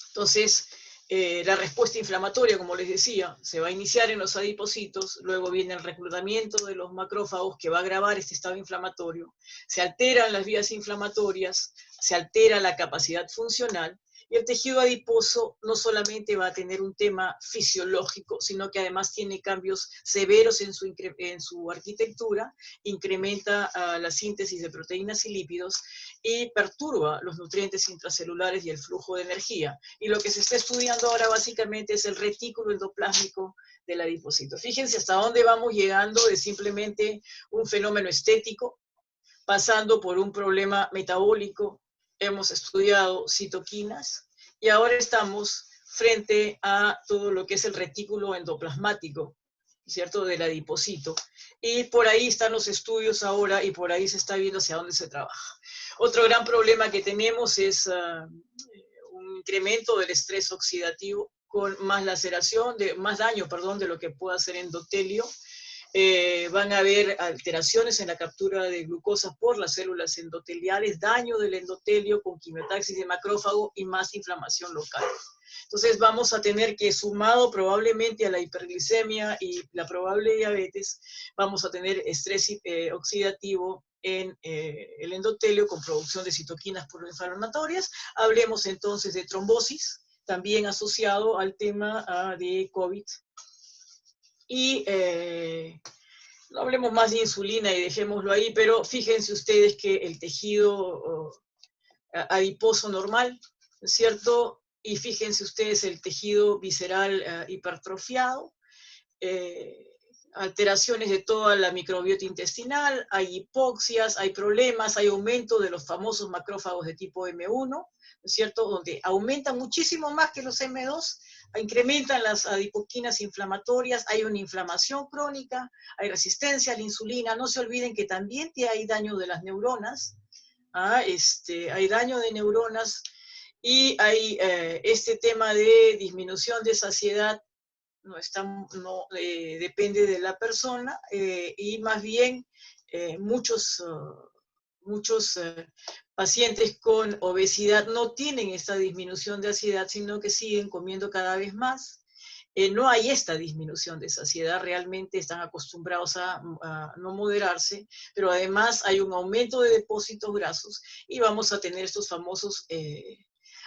Entonces, la respuesta inflamatoria, como les decía, se va a iniciar en los adipocitos, luego viene el reclutamiento de los macrófagos que va a agravar este estado inflamatorio, se alteran las vías inflamatorias, se altera la capacidad funcional, Y el tejido adiposo no solamente va a tener un tema fisiológico, sino que además tiene cambios severos en su arquitectura, incrementa la síntesis de proteínas y lípidos y perturba los nutrientes intracelulares y el flujo de energía. Y lo que se está estudiando ahora básicamente es el retículo endoplásmico del adipocito. Fíjense hasta dónde vamos llegando de simplemente un fenómeno estético, pasando por un problema metabólico. Hemos estudiado citoquinas y ahora estamos frente a todo lo que es el retículo endoplasmático, ¿cierto?, del adipocito. Y por ahí están los estudios ahora y por ahí se está viendo hacia dónde se trabaja. Otro gran problema que tenemos es un incremento del estrés oxidativo con más laceración, más daño, perdón, de lo que pueda hacer endotelio. Van a haber alteraciones en la captura de glucosa por las células endoteliales, daño del endotelio con quimiotaxis de macrófago y más inflamación local. Entonces vamos a tener que, sumado probablemente a la hiperglicemia y la probable diabetes, vamos a tener estrés oxidativo en el endotelio con producción de citoquinas proinflamatorias. Hablemos entonces de trombosis, también asociado al tema de COVID. Y no hablemos más de insulina y dejémoslo ahí, pero fíjense ustedes que el tejido adiposo normal, ¿cierto? Y fíjense ustedes el tejido visceral hipertrofiado, alteraciones de toda la microbiota intestinal, hay hipoxias, hay problemas, hay aumento de los famosos macrófagos de tipo M1, ¿no es cierto?, donde aumentan muchísimo más que los M2, incrementan las adipoquinas inflamatorias, hay una inflamación crónica, hay resistencia a la insulina. No se olviden que también hay daño de las neuronas, hay daño de neuronas y hay este tema de disminución de saciedad. Depende de la persona y más bien muchos pacientes con obesidad no tienen esta disminución de saciedad, sino que siguen comiendo cada vez más. No hay esta disminución de saciedad, realmente están acostumbrados a no moderarse, pero además hay un aumento de depósitos grasos y vamos a tener estos famosos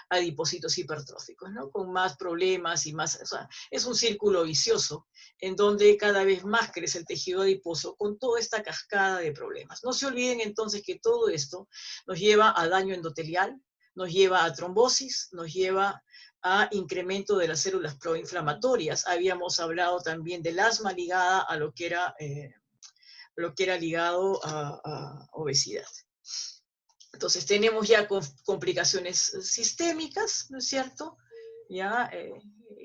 adipocitos hipertróficos, ¿no?, con más problemas y más, o sea, es un círculo vicioso en donde cada vez más crece el tejido adiposo con toda esta cascada de problemas. No se olviden entonces que todo esto nos lleva a daño endotelial, nos lleva a trombosis, nos lleva a incremento de las células proinflamatorias. Habíamos hablado también del asma ligada a lo que era ligado a obesidad. Entonces tenemos ya complicaciones sistémicas, ¿no es cierto?, ya,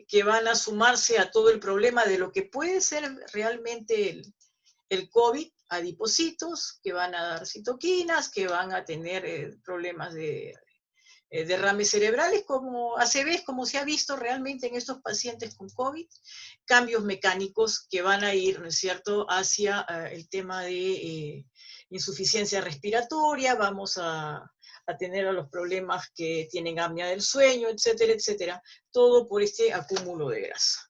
que van a sumarse a todo el problema de lo que puede ser realmente el COVID, adipocitos, que van a dar citoquinas, que van a tener problemas de derrames cerebrales, como ACVs, como se ha visto realmente en estos pacientes con COVID, cambios mecánicos que van a ir, ¿no es cierto?, hacia el tema de insuficiencia respiratoria, vamos a tener a los problemas que tienen apnea del sueño, etcétera, etcétera, todo por este acúmulo de grasa.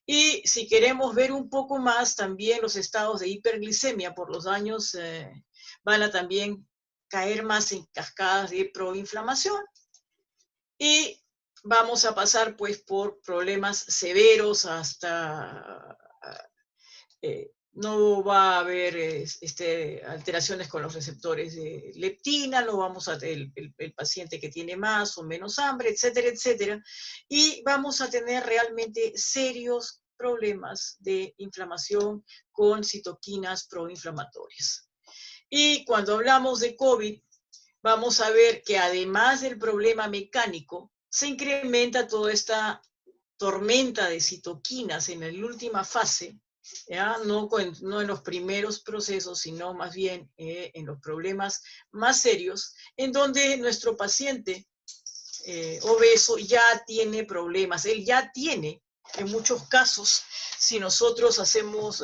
Y si queremos ver un poco más, también los estados de hiperglicemia por los daños van a también caer más en cascadas de proinflamación. Y vamos a pasar pues por problemas severos hasta... no va a haber alteraciones con los receptores de leptina, no vamos a tener el paciente que tiene más o menos hambre, etcétera, etcétera. Y vamos a tener realmente serios problemas de inflamación con citoquinas proinflamatorias. Y cuando hablamos de COVID, vamos a ver que además del problema mecánico, se incrementa toda esta tormenta de citoquinas en la última fase, ¿ya? No en los primeros procesos, sino más bien en los problemas más serios, en donde nuestro paciente obeso ya tiene problemas, él ya tiene, en muchos casos, si nosotros hacemos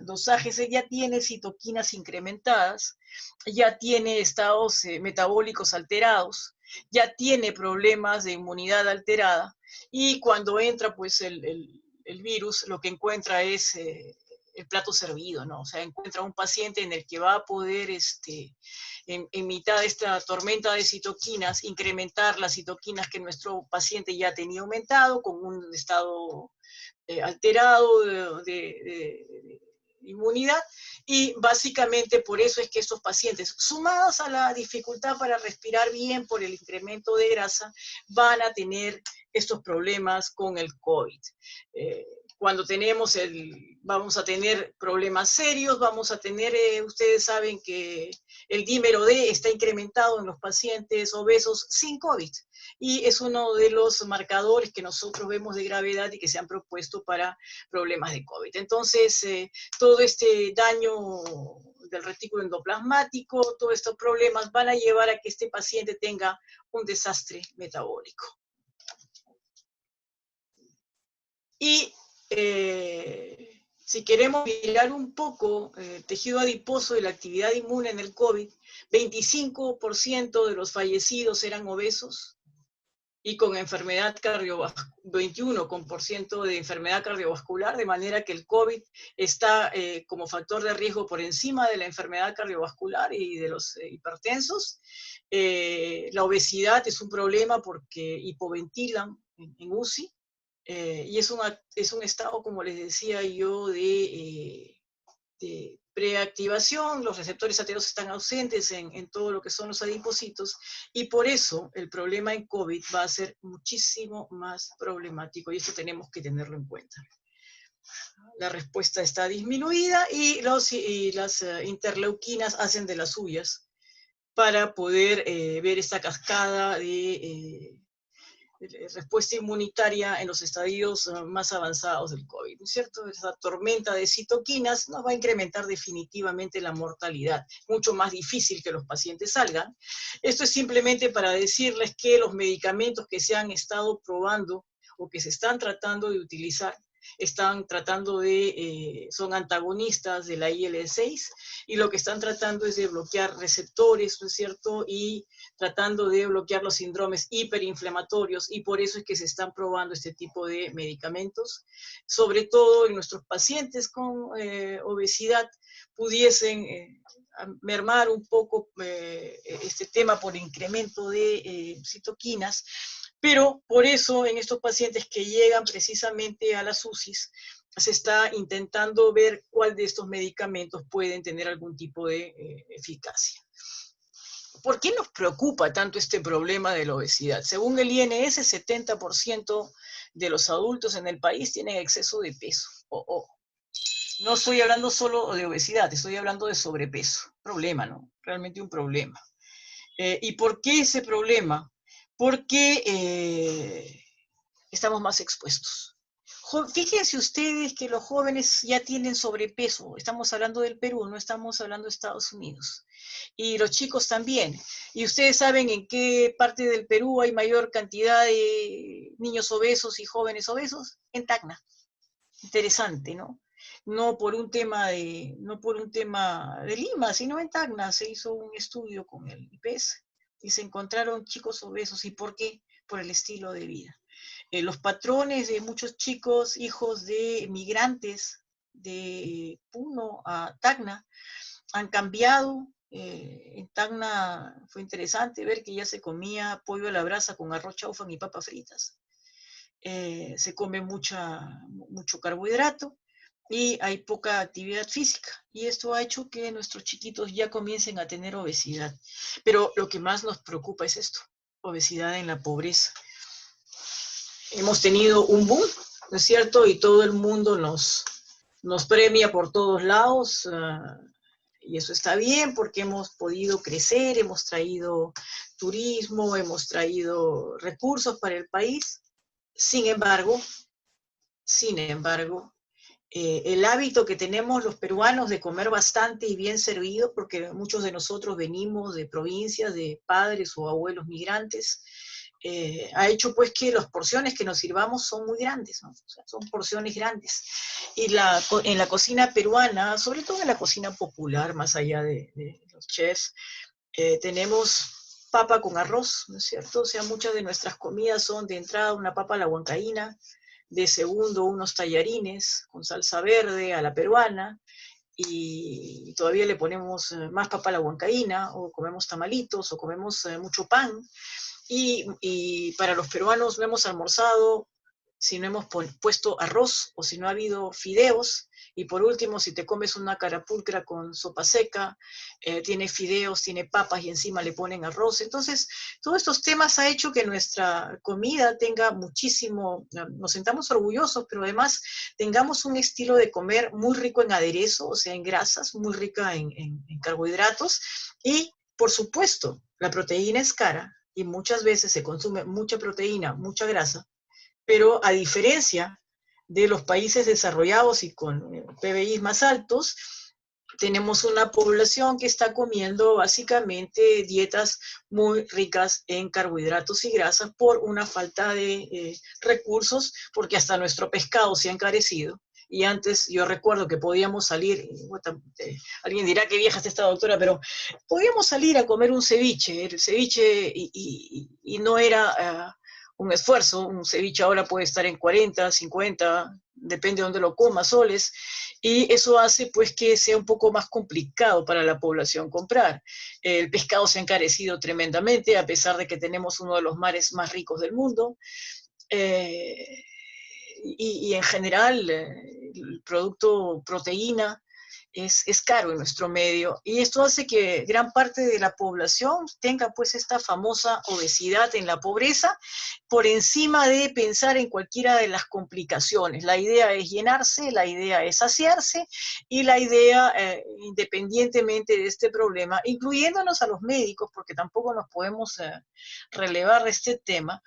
dosajes, él ya tiene citoquinas incrementadas, ya tiene estados metabólicos alterados, ya tiene problemas de inmunidad alterada, y cuando entra pues el virus, lo que encuentra es el plato servido, ¿no? O sea, encuentra un paciente en el que va a poder, en mitad de esta tormenta de citoquinas, incrementar las citoquinas que nuestro paciente ya tenía aumentado, con un estado alterado de inmunidad, y básicamente por eso es que estos pacientes, sumados a la dificultad para respirar bien por el incremento de grasa, van a tener estos problemas con el COVID. Cuando vamos a tener problemas serios, vamos a tener, ustedes saben que el dímero D está incrementado en los pacientes obesos sin COVID, y es uno de los marcadores que nosotros vemos de gravedad y que se han propuesto para problemas de COVID. Entonces, todo este daño del retículo endoplasmático, todos estos problemas van a llevar a que este paciente tenga un desastre metabólico. Y si queremos mirar un poco el tejido adiposo de la actividad inmune en el COVID, 25% de los fallecidos eran obesos y con enfermedad cardiovascular, 21% de enfermedad cardiovascular, de manera que el COVID está como factor de riesgo por encima de la enfermedad cardiovascular y de los hipertensos. La obesidad es un problema porque hipoventilan en UCI, y es un estado, como les decía yo, de preactivación. Los receptores AT2 están ausentes en todo lo que son los adipocitos, y por eso el problema en COVID va a ser muchísimo más problemático, y esto tenemos que tenerlo en cuenta. La respuesta está disminuida y las interleuquinas hacen de las suyas para poder ver esta cascada de respuesta inmunitaria en los estadios más avanzados del COVID, ¿no es cierto? Esa tormenta de citoquinas nos va a incrementar definitivamente la mortalidad, mucho más difícil que los pacientes salgan. Esto es simplemente para decirles que los medicamentos que se han estado probando o que se están tratando de utilizar son antagonistas de la IL-6, y lo que están tratando es de bloquear receptores, ¿no es cierto? Y tratando de bloquear los síndromes hiperinflamatorios, y por eso es que se están probando este tipo de medicamentos, sobre todo en nuestros pacientes con obesidad, pudiesen mermar un poco este tema por incremento de citoquinas. Pero por eso en estos pacientes que llegan precisamente a las UCIs, se está intentando ver cuál de estos medicamentos pueden tener algún tipo de eficacia. ¿Por qué nos preocupa tanto este problema de la obesidad? Según el INS, 70% de los adultos en el país tienen exceso de peso. No estoy hablando solo de obesidad, estoy hablando de sobrepeso. Problema, ¿no? Realmente un problema. ¿Y por qué ese problema? Porque estamos más expuestos. Fíjense ustedes que los jóvenes ya tienen sobrepeso. Estamos hablando del Perú, no estamos hablando de Estados Unidos. Y los chicos también. Y ustedes saben en qué parte del Perú hay mayor cantidad de niños obesos y jóvenes obesos. En Tacna. Interesante, ¿no? No por un tema de Lima, sino en Tacna se hizo un estudio con el IPS y se encontraron chicos obesos. ¿Y por qué? Por el estilo de vida. Los patrones de muchos chicos, hijos de migrantes de Puno a Tacna, han cambiado. En Tacna fue interesante ver que ya se comía pollo a la brasa con arroz chaufán y papas fritas. Se come mucho carbohidrato y hay poca actividad física. Y esto ha hecho que nuestros chiquitos ya comiencen a tener obesidad. Pero lo que más nos preocupa es esto, obesidad en la pobreza. Hemos tenido un boom, ¿no es cierto? Y todo el mundo nos premia por todos lados, y eso está bien porque hemos podido crecer, hemos traído turismo, hemos traído recursos para el país. Sin embargo, el hábito que tenemos los peruanos de comer bastante y bien servido, porque muchos de nosotros venimos de provincias, de padres o abuelos migrantes, ha hecho pues que las porciones que nos sirvamos son muy grandes, ¿no? O sea, son porciones grandes. Y en la cocina peruana, sobre todo en la cocina popular, más allá de los chefs, tenemos papa con arroz, ¿no es cierto? O sea, muchas de nuestras comidas son de entrada una papa a la huancaína, de segundo unos tallarines con salsa verde a la peruana, y todavía le ponemos más papa a la huancaína, o comemos tamalitos, o comemos mucho pan, y para los peruanos no hemos almorzado si no hemos puesto arroz o si no ha habido fideos. Y por último, si te comes una carapulcra con sopa seca, tiene fideos, tiene papas y encima le ponen arroz. Entonces, todos estos temas ha hecho que nuestra comida tenga muchísimo, nos sentamos orgullosos, pero además tengamos un estilo de comer muy rico en aderezo, o sea, en grasas, muy rica en carbohidratos. Y, por supuesto, la proteína es cara y muchas veces se consume mucha proteína, mucha grasa, pero a diferencia de los países desarrollados y con PBI más altos, tenemos una población que está comiendo básicamente dietas muy ricas en carbohidratos y grasas por una falta de recursos, porque hasta nuestro pescado se ha encarecido. Y antes yo recuerdo que podíamos salir, alguien dirá que vieja está esta doctora, pero podíamos salir a comer un ceviche, el ceviche, y no era un esfuerzo. Un ceviche ahora puede estar en 40, 50, depende de dónde lo comas, soles, y eso hace pues que sea un poco más complicado para la población comprar. El pescado se ha encarecido tremendamente, a pesar de que tenemos uno de los mares más ricos del mundo. Y en general el producto proteína es caro en nuestro medio, y esto hace que gran parte de la población tenga pues esta famosa obesidad en la pobreza, por encima de pensar en cualquiera de las complicaciones. La idea es llenarse, la idea es saciarse, y la idea, independientemente de este problema, incluyéndonos a los médicos, porque tampoco nos podemos relevar de este tema,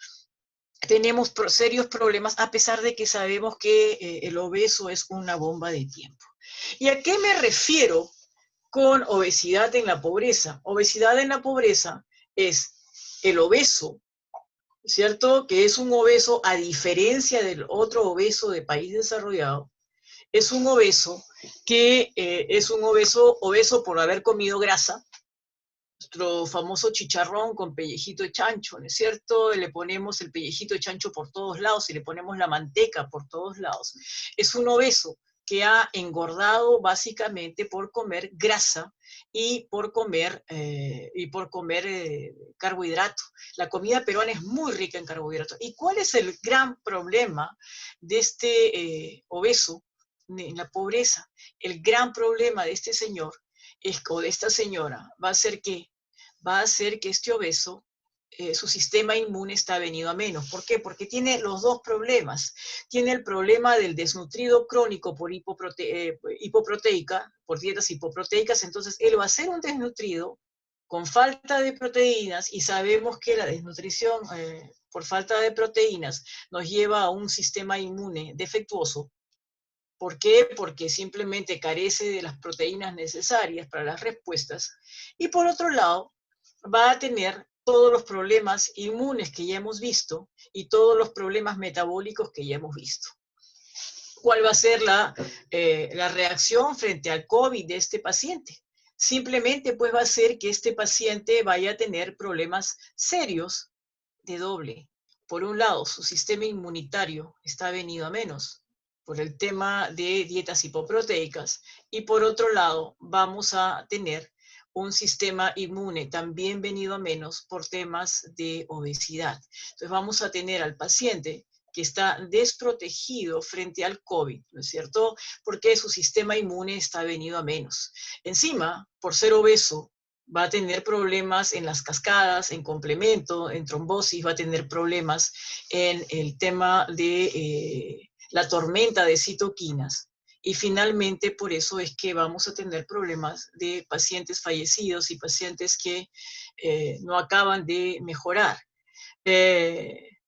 tenemos serios problemas, a pesar de que sabemos que el obeso es una bomba de tiempo. ¿Y a qué me refiero con obesidad en la pobreza? Obesidad en la pobreza es el obeso, ¿cierto? Que es un obeso, a diferencia del otro obeso de país desarrollado, es un obeso que es un obeso por haber comido grasa, nuestro famoso chicharrón con pellejito de chancho, ¿no es cierto? Le ponemos el pellejito de chancho por todos lados y le ponemos la manteca por todos lados. Es un obeso que ha engordado básicamente por comer grasa y por comer carbohidrato. La comida peruana es muy rica en carbohidratos. ¿Y cuál es el gran problema de este obeso en la pobreza? El gran problema de este señor o de esta señora va a ser que este obeso, su sistema inmune está venido a menos. ¿Por qué? Porque tiene los dos problemas. Tiene el problema del desnutrido crónico por hipoproteica, por dietas hipoproteicas. Entonces él va a ser un desnutrido con falta de proteínas, y sabemos que la desnutrición por falta de proteínas nos lleva a un sistema inmune defectuoso. ¿Por qué? Porque simplemente carece de las proteínas necesarias para las respuestas. Y por otro lado, va a tener todos los problemas inmunes que ya hemos visto y todos los problemas metabólicos que ya hemos visto. ¿Cuál va a ser la reacción frente al COVID de este paciente? Simplemente pues va a ser que este paciente vaya a tener problemas serios de doble. Por un lado, su sistema inmunitario está venido a menos por el tema de dietas hipoproteicas, y por otro lado vamos a tener un sistema inmune también venido a menos por temas de obesidad. Entonces vamos a tener al paciente que está desprotegido frente al COVID, ¿no es cierto? Porque su sistema inmune está venido a menos. Encima, por ser obeso, va a tener problemas en las cascadas, en complemento, en trombosis, va a tener problemas en el tema de la tormenta de citoquinas. Y finalmente, por eso es que vamos a tener problemas de pacientes fallecidos y pacientes que no acaban de mejorar.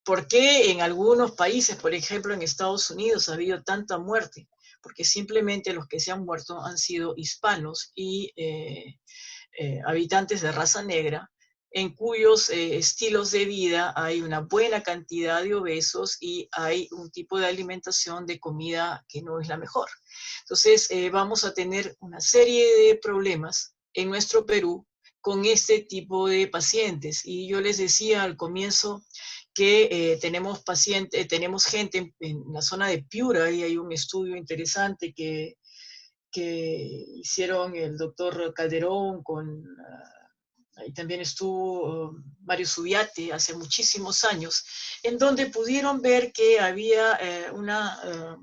¿Por qué en algunos países, por ejemplo en Estados Unidos, ha habido tanta muerte? Porque simplemente los que se han muerto han sido hispanos y habitantes de raza negra, en cuyos estilos de vida hay una buena cantidad de obesos y hay un tipo de alimentación de comida que no es la mejor. Entonces vamos a tener una serie de problemas en nuestro Perú con este tipo de pacientes. Y yo les decía al comienzo que tenemos pacientes, tenemos gente en la zona de Piura, y hay un estudio interesante que hicieron el doctor Calderón ahí también estuvo Mario Subiate hace muchísimos años, en donde pudieron ver que había una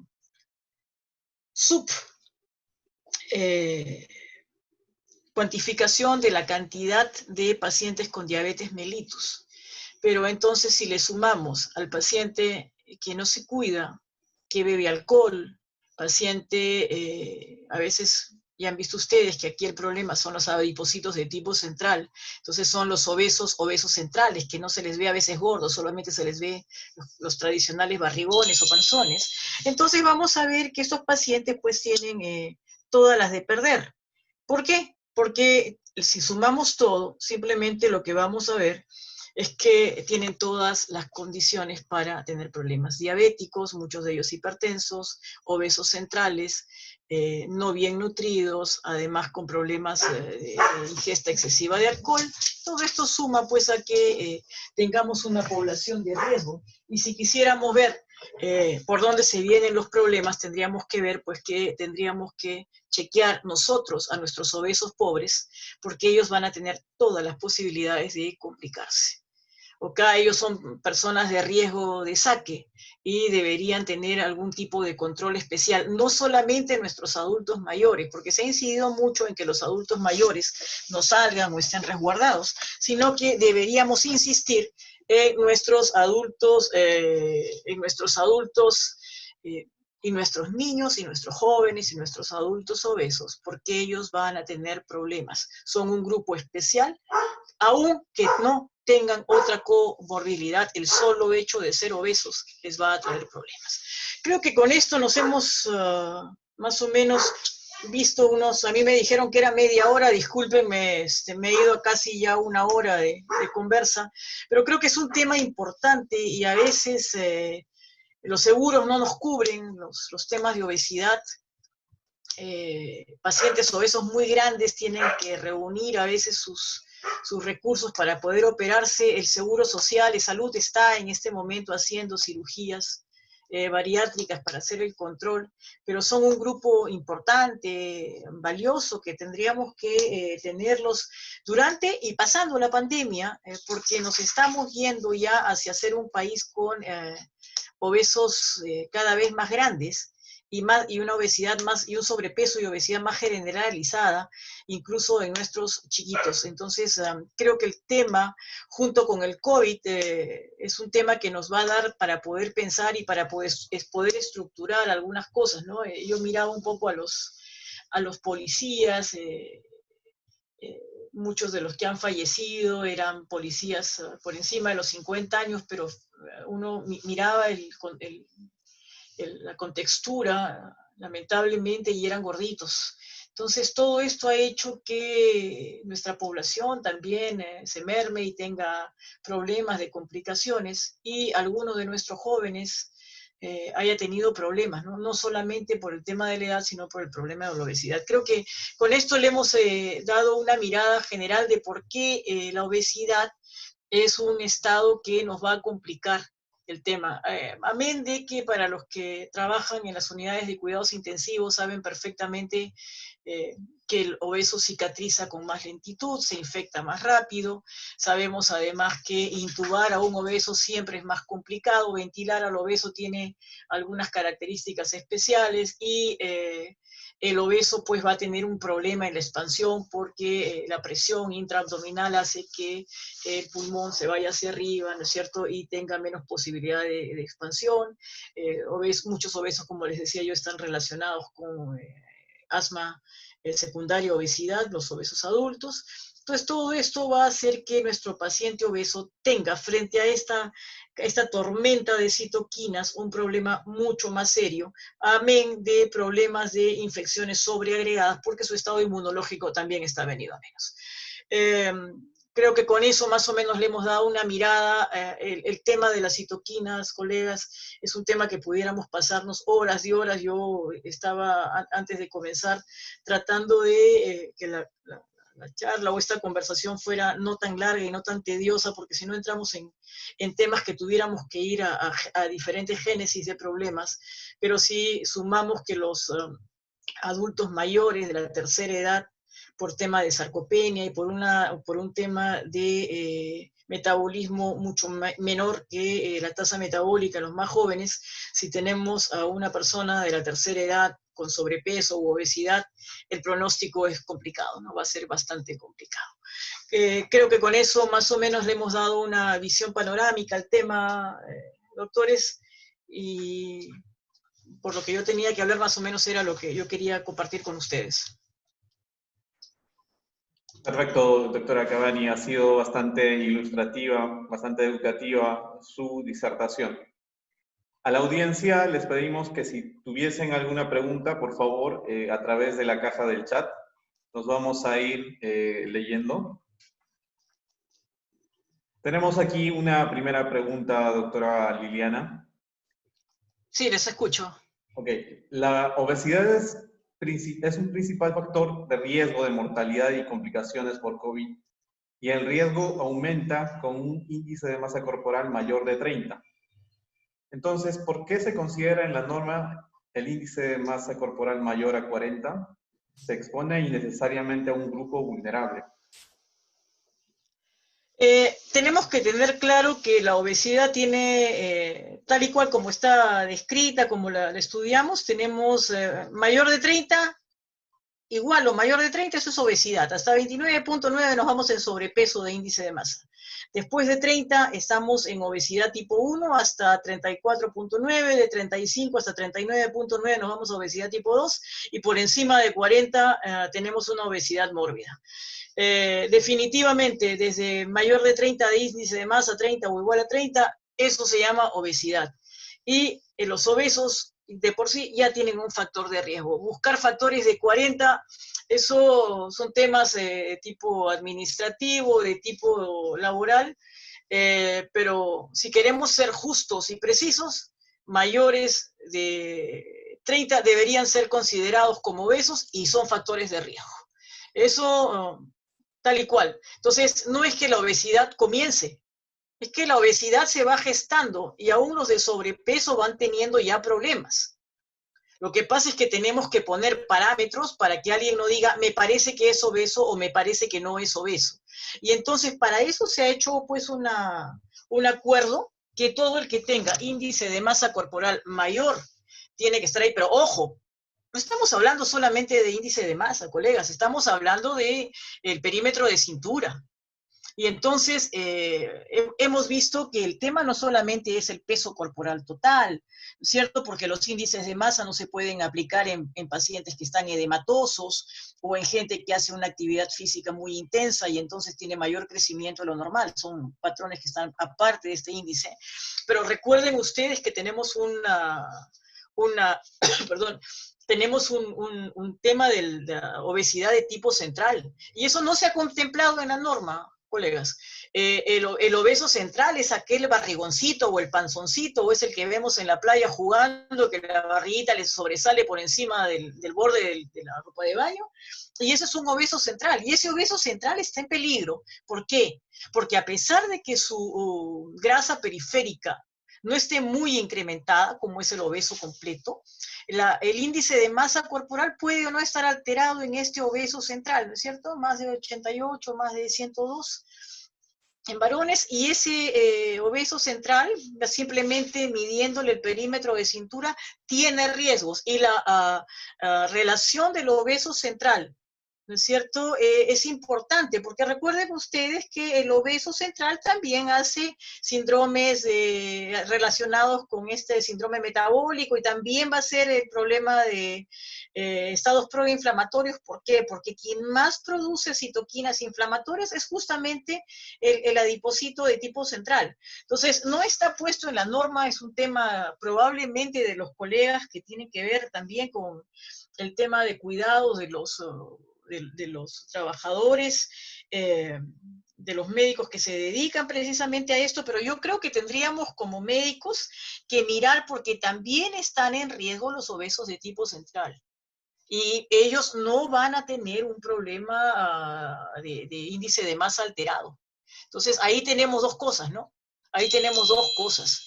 cuantificación de la cantidad de pacientes con diabetes mellitus. Pero entonces si le sumamos al paciente que no se cuida, que bebe alcohol, paciente, a veces ya han visto ustedes que aquí el problema son los adipocitos de tipo central, entonces son los obesos centrales, que no se les ve a veces gordos, solamente se les ve los tradicionales barrigones o panzones. Entonces vamos a ver que estos pacientes pues tienen todas las de perder. ¿Por qué? Porque si sumamos todo, simplemente lo que vamos a ver es que tienen todas las condiciones para tener problemas diabéticos, muchos de ellos hipertensos, obesos centrales, no bien nutridos, además con problemas de ingesta excesiva de alcohol. Todo esto suma pues a que tengamos una población de riesgo. Y si quisiéramos ver por dónde se vienen los problemas, tendríamos que ver pues que tendríamos que chequear nosotros a nuestros obesos pobres, porque ellos van a tener todas las posibilidades de complicarse. Acá ellos son personas de riesgo de saque y deberían tener algún tipo de control especial, no solamente nuestros adultos mayores, porque se ha incidido mucho en que los adultos mayores no salgan o estén resguardados, sino que deberíamos insistir en nuestros adultos, y nuestros niños y nuestros jóvenes y nuestros adultos obesos, porque ellos van a tener problemas. Son un grupo especial, aunque no tengan otra comorbilidad, el solo hecho de ser obesos les va a traer problemas. Creo que con esto nos hemos más o menos visto a mí me dijeron que era media hora, discúlpenme, me he ido a casi ya una hora de conversa, pero creo que es un tema importante y a veces los seguros no nos cubren los temas de obesidad. Pacientes obesos muy grandes tienen que reunir a veces sus recursos para poder operarse. El Seguro Social de Salud está en este momento haciendo cirugías bariátricas para hacer el control, pero son un grupo importante, valioso, que tendríamos que tenerlos durante y pasando la pandemia, porque nos estamos yendo ya hacia ser un país con obesos cada vez más grandes, y una obesidad más, y un sobrepeso y obesidad más generalizada, incluso en nuestros chiquitos. Entonces, creo que el tema, junto con el COVID, es un tema que nos va a dar para poder pensar y para poder estructurar algunas cosas, ¿no? Yo miraba un poco a los policías, muchos de los que han fallecido eran policías por encima de los 50 años, pero uno miraba la contextura, lamentablemente, y eran gorditos. Entonces, todo esto ha hecho que nuestra población también se merme y tenga problemas de complicaciones, y algunos de nuestros jóvenes haya tenido problemas, ¿no? No solamente por el tema de la edad, sino por el problema de la obesidad. Creo que con esto le hemos dado una mirada general de por qué la obesidad es un estado que nos va a complicar el tema. Amén de que para los que trabajan en las unidades de cuidados intensivos saben perfectamente que el obeso cicatriza con más lentitud, se infecta más rápido. Sabemos además que intubar a un obeso siempre es más complicado, ventilar al obeso tiene algunas características especiales, y el obeso pues va a tener un problema en la expansión, porque la presión intraabdominal hace que el pulmón se vaya hacia arriba, ¿no es cierto?, y tenga menos posibilidad de expansión. Muchos obesos, como les decía yo, están relacionados con asma secundario, obesidad, los obesos adultos. Entonces, todo esto va a hacer que nuestro paciente obeso tenga, frente a esta tormenta de citoquinas, un problema mucho más serio, amén de problemas de infecciones sobreagregadas, porque su estado inmunológico también está venido a menos. Creo que con eso más o menos le hemos dado una mirada. El tema de las citoquinas, colegas, es un tema que pudiéramos pasarnos horas y horas. Yo estaba, antes de comenzar, tratando de que la charla o esta conversación fuera no tan larga y no tan tediosa, porque si no entramos en temas que tuviéramos que ir a diferentes génesis de problemas, pero sí sumamos que los adultos mayores de la tercera edad, por tema de sarcopenia y por un tema de metabolismo mucho menor que la tasa metabólica en los más jóvenes, si tenemos a una persona de la tercera edad con sobrepeso u obesidad, el pronóstico es complicado, ¿no? Va a ser bastante complicado. Creo que con eso más o menos le hemos dado una visión panorámica al tema, doctores, y por lo que yo tenía que hablar más o menos era lo que yo quería compartir con ustedes. Perfecto, doctora Cavani. Ha sido bastante ilustrativa, bastante educativa su disertación. A la audiencia les pedimos que si tuviesen alguna pregunta, por favor, a través de la caja del chat, nos vamos a ir leyendo. Tenemos aquí una primera pregunta, doctora Liliana. Sí, les escucho. Ok, la obesidad es un principal factor de riesgo de mortalidad y complicaciones por COVID, y el riesgo aumenta con un índice de masa corporal mayor de 30. Entonces, ¿por qué se considera en la norma el índice de masa corporal mayor a 40? Se expone innecesariamente a un grupo vulnerable. Tenemos que tener claro que la obesidad tiene, tal y cual como está descrita, como la estudiamos, tenemos mayor de 30, igual o mayor de 30, eso es obesidad. Hasta 29.9 nos vamos en sobrepeso de índice de masa. Después de 30 estamos en obesidad tipo 1 hasta 34.9, de 35 hasta 39.9 nos vamos a obesidad tipo 2, y por encima de 40 tenemos una obesidad mórbida. Definitivamente, desde mayor de 30 de índice de masa, 30 o igual a 30, eso se llama obesidad. Y los obesos de por sí ya tienen un factor de riesgo. Buscar factores de 40, eso son temas de tipo administrativo, de tipo laboral, pero si queremos ser justos y precisos, mayores de 30 deberían ser considerados como obesos y son factores de riesgo. Eso tal y cual. Entonces, no es que la obesidad comience, es que la obesidad se va gestando y aún los de sobrepeso van teniendo ya problemas. Lo que pasa es que tenemos que poner parámetros para que alguien no diga, me parece que es obeso o me parece que no es obeso. Y entonces, para eso se ha hecho pues un acuerdo que todo el que tenga índice de masa corporal mayor tiene que estar ahí, pero ojo, no estamos hablando solamente de índice de masa, colegas, estamos hablando de el perímetro de cintura. Y entonces hemos visto que el tema no solamente es el peso corporal total, ¿cierto? Porque los índices de masa no se pueden aplicar en pacientes que están edematosos o en gente que hace una actividad física muy intensa y entonces tiene mayor crecimiento de lo normal. Son patrones que están aparte de este índice. Pero recuerden ustedes que tenemos perdón, tenemos un tema de la obesidad de tipo central. Y eso no se ha contemplado en la norma, colegas. El obeso central es aquel barrigoncito o el panzoncito, o es el que vemos en la playa jugando, que la barriguita le sobresale por encima del borde de la ropa de baño. Y ese es un obeso central. Y ese obeso central está en peligro. ¿Por qué? Porque a pesar de que su grasa periférica no esté muy incrementada, como es el obeso completo, el índice de masa corporal puede o no estar alterado en este obeso central, ¿no es cierto? Más de 88, más de 102 en varones, y ese obeso central, simplemente midiéndole el perímetro de cintura, tiene riesgos, y la relación del obeso central, ¿no es cierto? Es importante, porque recuerden ustedes que el obeso central también hace síndromes relacionados con este síndrome metabólico, y también va a ser el problema de estados proinflamatorios. ¿Por qué? Porque quien más produce citoquinas inflamatorias es justamente el adipocito de tipo central. Entonces, no está puesto en la norma, es un tema probablemente de los colegas que tienen que ver también con el tema de cuidados de los trabajadores, de los médicos que se dedican precisamente a esto, pero yo creo que tendríamos como médicos que mirar, porque también están en riesgo los obesos de tipo central. y ellos no van a tener un problema de índice de masa alterado. Entonces, ahí tenemos dos cosas, ¿no? Ahí tenemos dos cosas.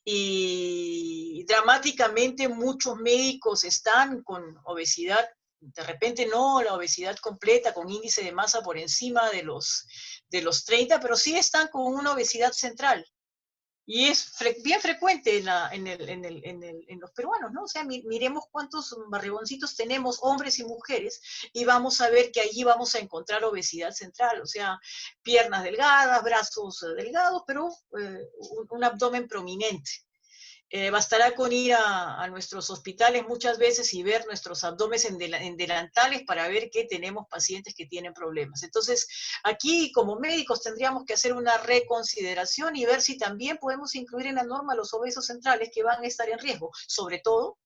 Y dramáticamente muchos médicos están con obesidad, de repente no la obesidad completa, con índice de masa por encima de los 30, pero sí están con una obesidad central. Y es bien frecuente en los peruanos, ¿no? O sea, miremos cuántos barrigoncitos tenemos, hombres y mujeres, y vamos a ver que allí vamos a encontrar obesidad central, o sea, piernas delgadas, brazos delgados, pero un abdomen prominente. Bastará con ir a nuestros hospitales muchas veces y ver nuestros abdomes en delantales para ver que tenemos pacientes que tienen problemas. Entonces, aquí como médicos tendríamos que hacer una reconsideración y ver si también podemos incluir en la norma los obesos centrales que van a estar en riesgo, sobre todo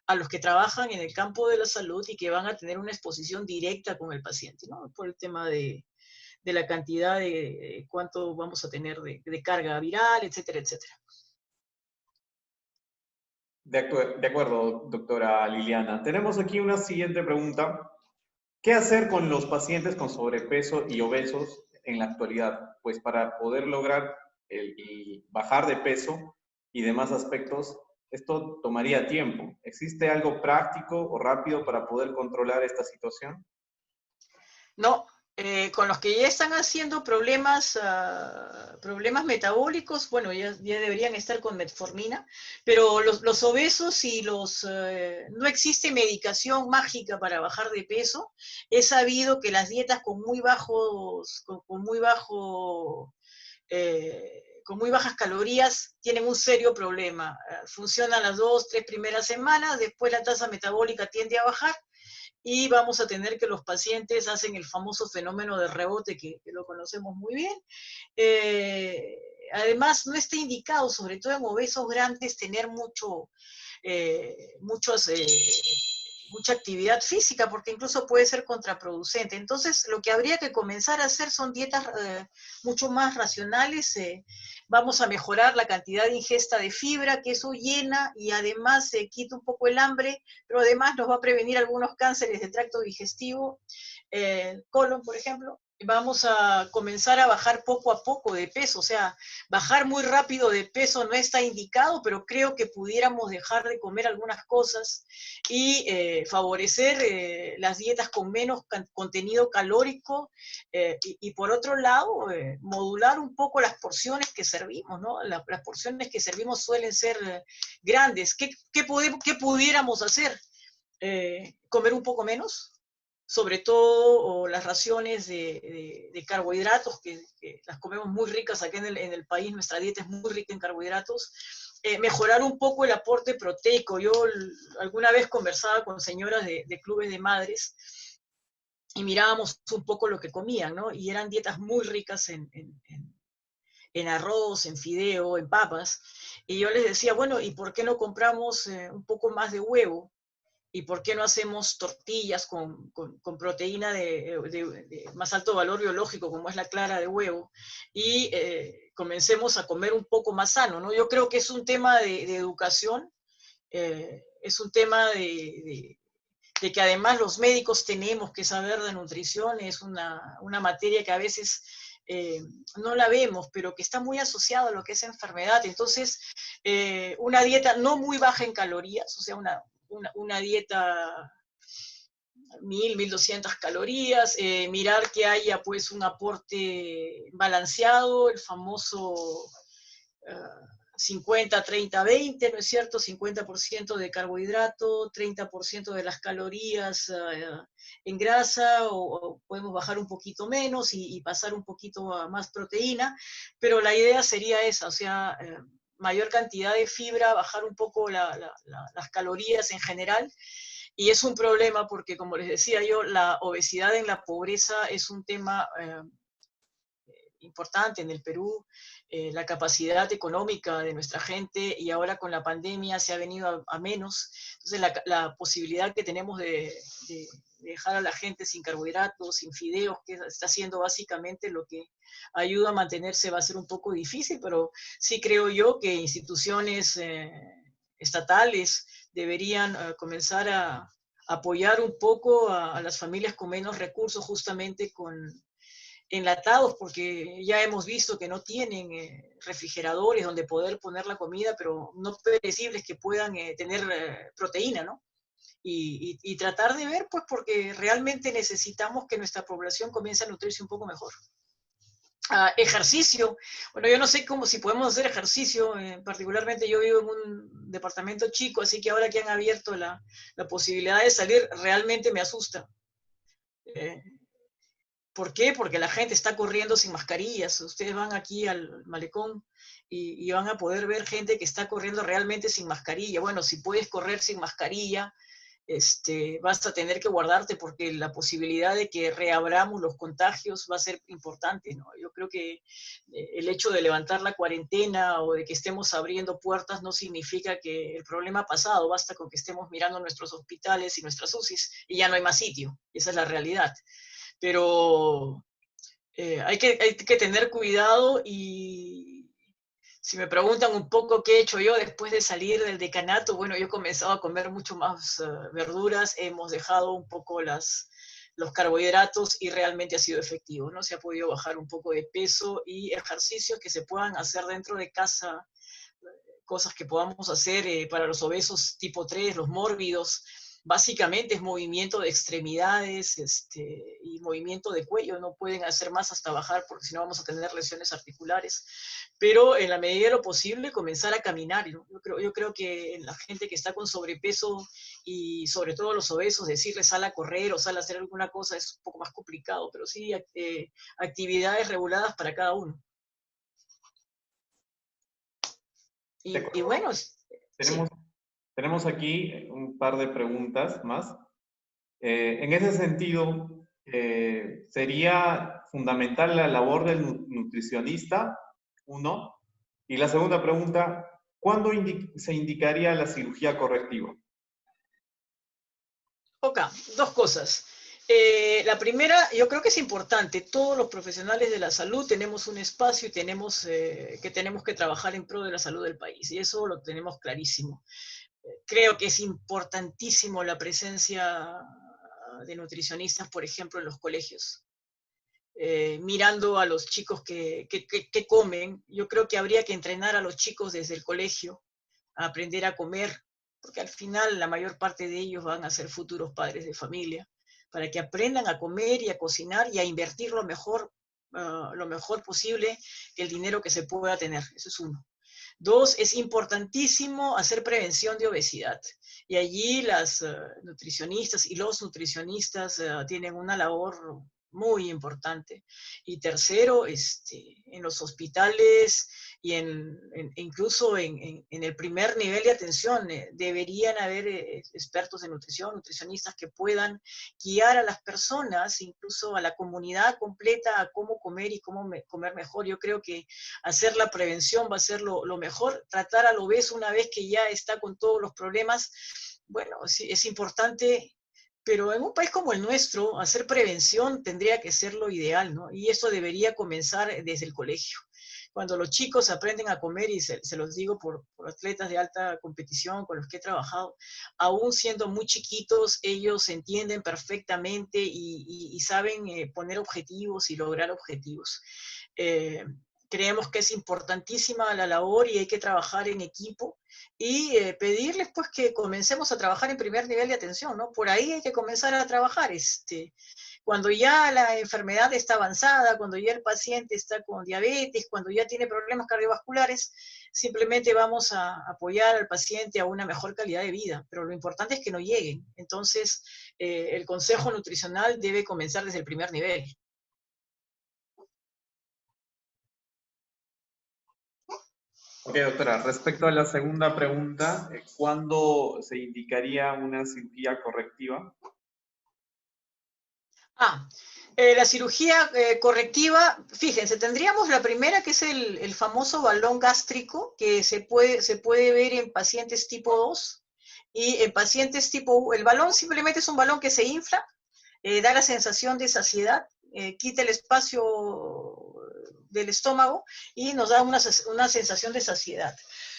a los que trabajan en el campo de la salud y que van a tener una exposición directa con el paciente, ¿no? Por el tema de la cantidad de cuánto vamos a tener de carga viral, etcétera, etcétera. De acuerdo, doctora Liliana. Tenemos aquí una siguiente pregunta. ¿Qué hacer con los pacientes con sobrepeso y obesos en la actualidad? Pues para poder lograr el bajar de peso y demás aspectos, esto tomaría tiempo. ¿Existe algo práctico o rápido para poder controlar esta situación? No, con los que ya están haciendo problemas, problemas metabólicos, bueno, ya deberían estar con metformina, pero los obesos y no existe medicación mágica para bajar de peso. He sabido que las dietas con muy bajas calorías tienen un serio problema. Funcionan las 2, 3 primeras semanas, después la tasa metabólica tiende a bajar y vamos a tener que los pacientes hacen el famoso fenómeno de rebote que lo conocemos muy bien. Además, no está indicado, sobre todo en obesos grandes, tener mucha actividad física, porque incluso puede ser contraproducente. Entonces, lo que habría que comenzar a hacer son dietas mucho más racionales. Vamos a mejorar la cantidad de ingesta de fibra, que eso llena y además quita un poco el hambre, pero además nos va a prevenir algunos cánceres de tracto digestivo, colon, por ejemplo. Vamos a comenzar a bajar poco a poco de peso, o sea, bajar muy rápido de peso no está indicado, pero creo que pudiéramos dejar de comer algunas cosas y favorecer las dietas con menos contenido calórico y por otro lado, modular un poco las porciones que servimos, ¿no? Las porciones que servimos suelen ser grandes. ¿Qué pudiéramos hacer? ¿Comer un poco menos? Sobre todo las raciones de carbohidratos, que las comemos muy ricas aquí en el país, nuestra dieta es muy rica en carbohidratos. Mejorar un poco el aporte proteico. Yo alguna vez conversaba con señoras de clubes de madres y mirábamos un poco lo que comían, ¿no? Y eran dietas muy ricas en arroz, en fideo, en papas. Y yo les decía, bueno, ¿y por qué no compramos un poco más de huevo? ¿Y por qué no hacemos tortillas con proteína de más alto valor biológico, como es la clara de huevo? Y comencemos a comer un poco más sano, ¿no? Yo creo que es un tema de educación, es un tema de que además los médicos tenemos que saber de nutrición, es una materia que a veces no la vemos, pero que está muy asociada a lo que es enfermedad. Entonces, una dieta no muy baja en calorías, o sea, una dieta 1.200 calorías, mirar que haya pues un aporte balanceado, el famoso 50, 30, 20, ¿no es cierto? 50% de carbohidrato, 30% de las calorías en grasa, o podemos bajar un poquito menos y pasar un poquito a más proteína, pero la idea sería esa, o sea, mayor cantidad de fibra, bajar un poco las calorías en general. Y es un problema porque, como les decía yo, la obesidad en la pobreza es un tema importante en el Perú, la capacidad económica de nuestra gente y ahora con la pandemia se ha venido a menos. Entonces la posibilidad que tenemos de dejar a la gente sin carbohidratos, sin fideos, que está haciendo básicamente lo que ayuda a mantenerse, va a ser un poco difícil, pero sí creo yo que instituciones estatales deberían comenzar apoyar un poco a las familias con menos recursos, justamente con enlatados, porque ya hemos visto que no tienen refrigeradores donde poder poner la comida, pero no perecibles que puedan tener proteína, ¿no? Y tratar de ver, pues, porque realmente necesitamos que nuestra población comience a nutrirse un poco mejor. Ejercicio. Bueno, yo no sé cómo, si podemos hacer ejercicio, particularmente yo vivo en un departamento chico, así que ahora que han abierto la posibilidad de salir, realmente me asusta. ¿Por qué? Porque la gente está corriendo sin mascarillas. Ustedes van aquí al malecón y van a poder ver gente que está corriendo realmente sin mascarilla. Bueno, si puedes correr sin mascarilla, vas a tener que guardarte porque la posibilidad de que reabramos los contagios va a ser importante, ¿no? Yo creo que el hecho de levantar la cuarentena o de que estemos abriendo puertas no significa que el problema ha pasado, basta con que estemos mirando nuestros hospitales y nuestras UCIs y ya no hay más sitio, esa es la realidad. Pero hay que tener cuidado y si me preguntan un poco qué he hecho yo después de salir del decanato, bueno, yo he comenzado a comer mucho más verduras, hemos dejado un poco los carbohidratos y realmente ha sido efectivo, ¿no? Se ha podido bajar un poco de peso y ejercicios que se puedan hacer dentro de casa, cosas que podamos hacer para los obesos tipo 3, los mórbidos. Básicamente es movimiento de extremidades y movimiento de cuello, no pueden hacer más hasta bajar porque si no vamos a tener lesiones articulares, pero en la medida de lo posible comenzar a caminar, ¿no? Yo creo que la gente que está con sobrepeso y sobre todo los obesos, decirles sal a correr o sal a hacer alguna cosa es un poco más complicado, pero sí actividades reguladas para cada uno. Y bueno, tenemos, sí. tenemos aquí un par de preguntas más. En ese sentido, ¿sería fundamental la labor del nutricionista? Uno. Y la segunda pregunta, ¿cuándo se indicaría la cirugía correctiva? Ok, dos cosas. La primera, yo creo que es importante, todos los profesionales de la salud tenemos un espacio y tenemos que trabajar en pro de la salud del país, y eso lo tenemos clarísimo. Creo que es importantísimo la presencia de nutricionistas, por ejemplo, en los colegios. Mirando a los chicos que comen, yo creo que habría que entrenar a los chicos desde el colegio a aprender a comer, porque al final la mayor parte de ellos van a ser futuros padres de familia, para que aprendan a comer y a cocinar y a invertir lo mejor posible el dinero que se pueda tener. Eso es uno. Dos, es importantísimo hacer prevención de obesidad. Y allí las nutricionistas y los nutricionistas tienen una labor muy importante. Y tercero, en los hospitales y incluso en el primer nivel de atención deberían haber expertos de nutrición, nutricionistas que puedan guiar a las personas, incluso a la comunidad completa, a cómo comer y cómo comer mejor. Yo creo que hacer la prevención va a ser lo mejor. Tratar al obeso una vez que ya está con todos los problemas, bueno, sí, es importante, pero en un país como el nuestro, hacer prevención tendría que ser lo ideal, ¿no? Y eso debería comenzar desde el colegio. Cuando los chicos aprenden a comer, y se los digo por atletas de alta competición con los que he trabajado, aún siendo muy chiquitos, ellos entienden perfectamente y saben poner objetivos y lograr objetivos. Creemos que es importantísima la labor y hay que trabajar en equipo y pedirles pues que comencemos a trabajar en primer nivel de atención, ¿no? Por ahí hay que comenzar a trabajar, cuando ya la enfermedad está avanzada, cuando ya el paciente está con diabetes, cuando ya tiene problemas cardiovasculares, simplemente vamos a apoyar al paciente a una mejor calidad de vida, pero lo importante es que no lleguen. Entonces, el consejo nutricional debe comenzar desde el primer nivel. Ok, doctora, respecto a la segunda pregunta, ¿cuándo se indicaría una cirugía correctiva? La cirugía correctiva, fíjense, tendríamos la primera que es el famoso balón gástrico, que se puede ver en pacientes tipo 2 y en pacientes tipo 1. El balón simplemente es un balón que se infla, da la sensación de saciedad, quita el espacio del estómago y nos da una sensación de saciedad.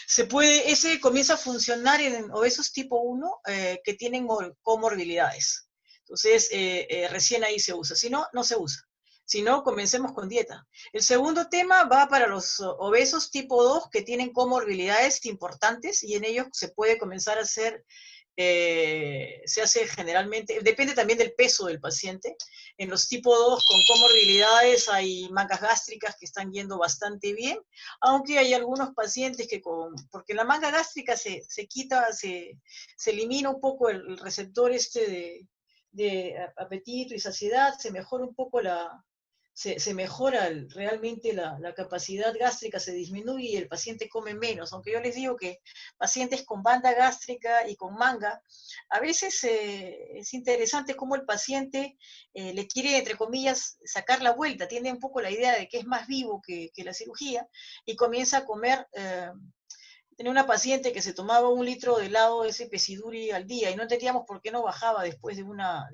Ese comienza a funcionar en obesos tipo 1 que tienen comorbilidades. Entonces, recién ahí se usa. Si no, no se usa. Si no, comencemos con dieta. El segundo tema va para los obesos tipo 2 que tienen comorbilidades importantes y en ellos se puede comenzar a hacer, se hace generalmente, depende también del peso del paciente. En los tipo 2 con comorbilidades hay mangas gástricas que están yendo bastante bien, aunque hay algunos pacientes que porque la manga gástrica se quita, se elimina un poco el receptor de apetito y saciedad, se mejora un poco se mejora realmente la capacidad gástrica, se disminuye y el paciente come menos, aunque yo les digo que pacientes con banda gástrica y con manga, a veces es interesante cómo el paciente le quiere, entre comillas, sacar la vuelta, tiene un poco la idea de que es más vivo que la cirugía y comienza a comer. Tenía una paciente que se tomaba 1 litro de helado de ese Pesiduri al día y no entendíamos por qué no bajaba después de una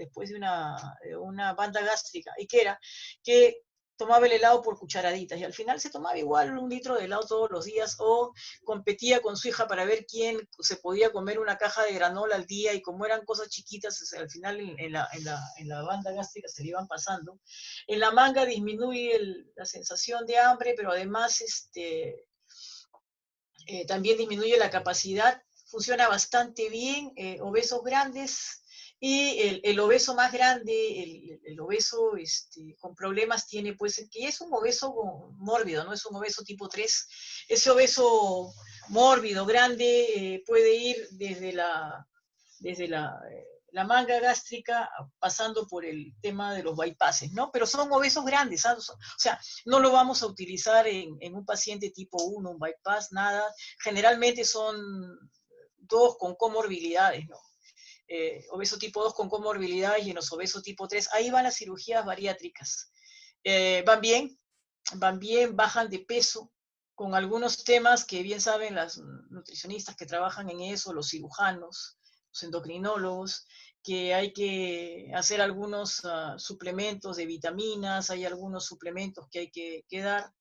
banda gástrica. ¿Y qué era? Que tomaba el helado por cucharaditas y al final se tomaba igual 1 litro de helado todos los días o competía con su hija para ver quién se podía comer una caja de granola al día y como eran cosas chiquitas, al final en la banda gástrica se le iban pasando. En la manga disminuye la sensación de hambre, pero además también disminuye la capacidad, funciona bastante bien, obesos grandes, y el obeso más grande, el obeso con problemas tiene, pues, que es un obeso mórbido, no es un obeso tipo 3. Ese obeso mórbido, grande, puede ir desde la manga gástrica, pasando por el tema de los bypasses, ¿no? Pero son obesos grandes, ¿sabes? O sea, no lo vamos a utilizar en un paciente tipo 1, un bypass, nada. Generalmente son 2 con comorbilidades, ¿no? Obeso tipo 2 con comorbilidades y en los obesos tipo 3, ahí van las cirugías bariátricas. Van bien, bajan de peso, con algunos temas que bien saben las nutricionistas que trabajan en eso, los cirujanos, los endocrinólogos, que hay que hacer algunos suplementos de vitaminas, hay algunos suplementos que hay que dar,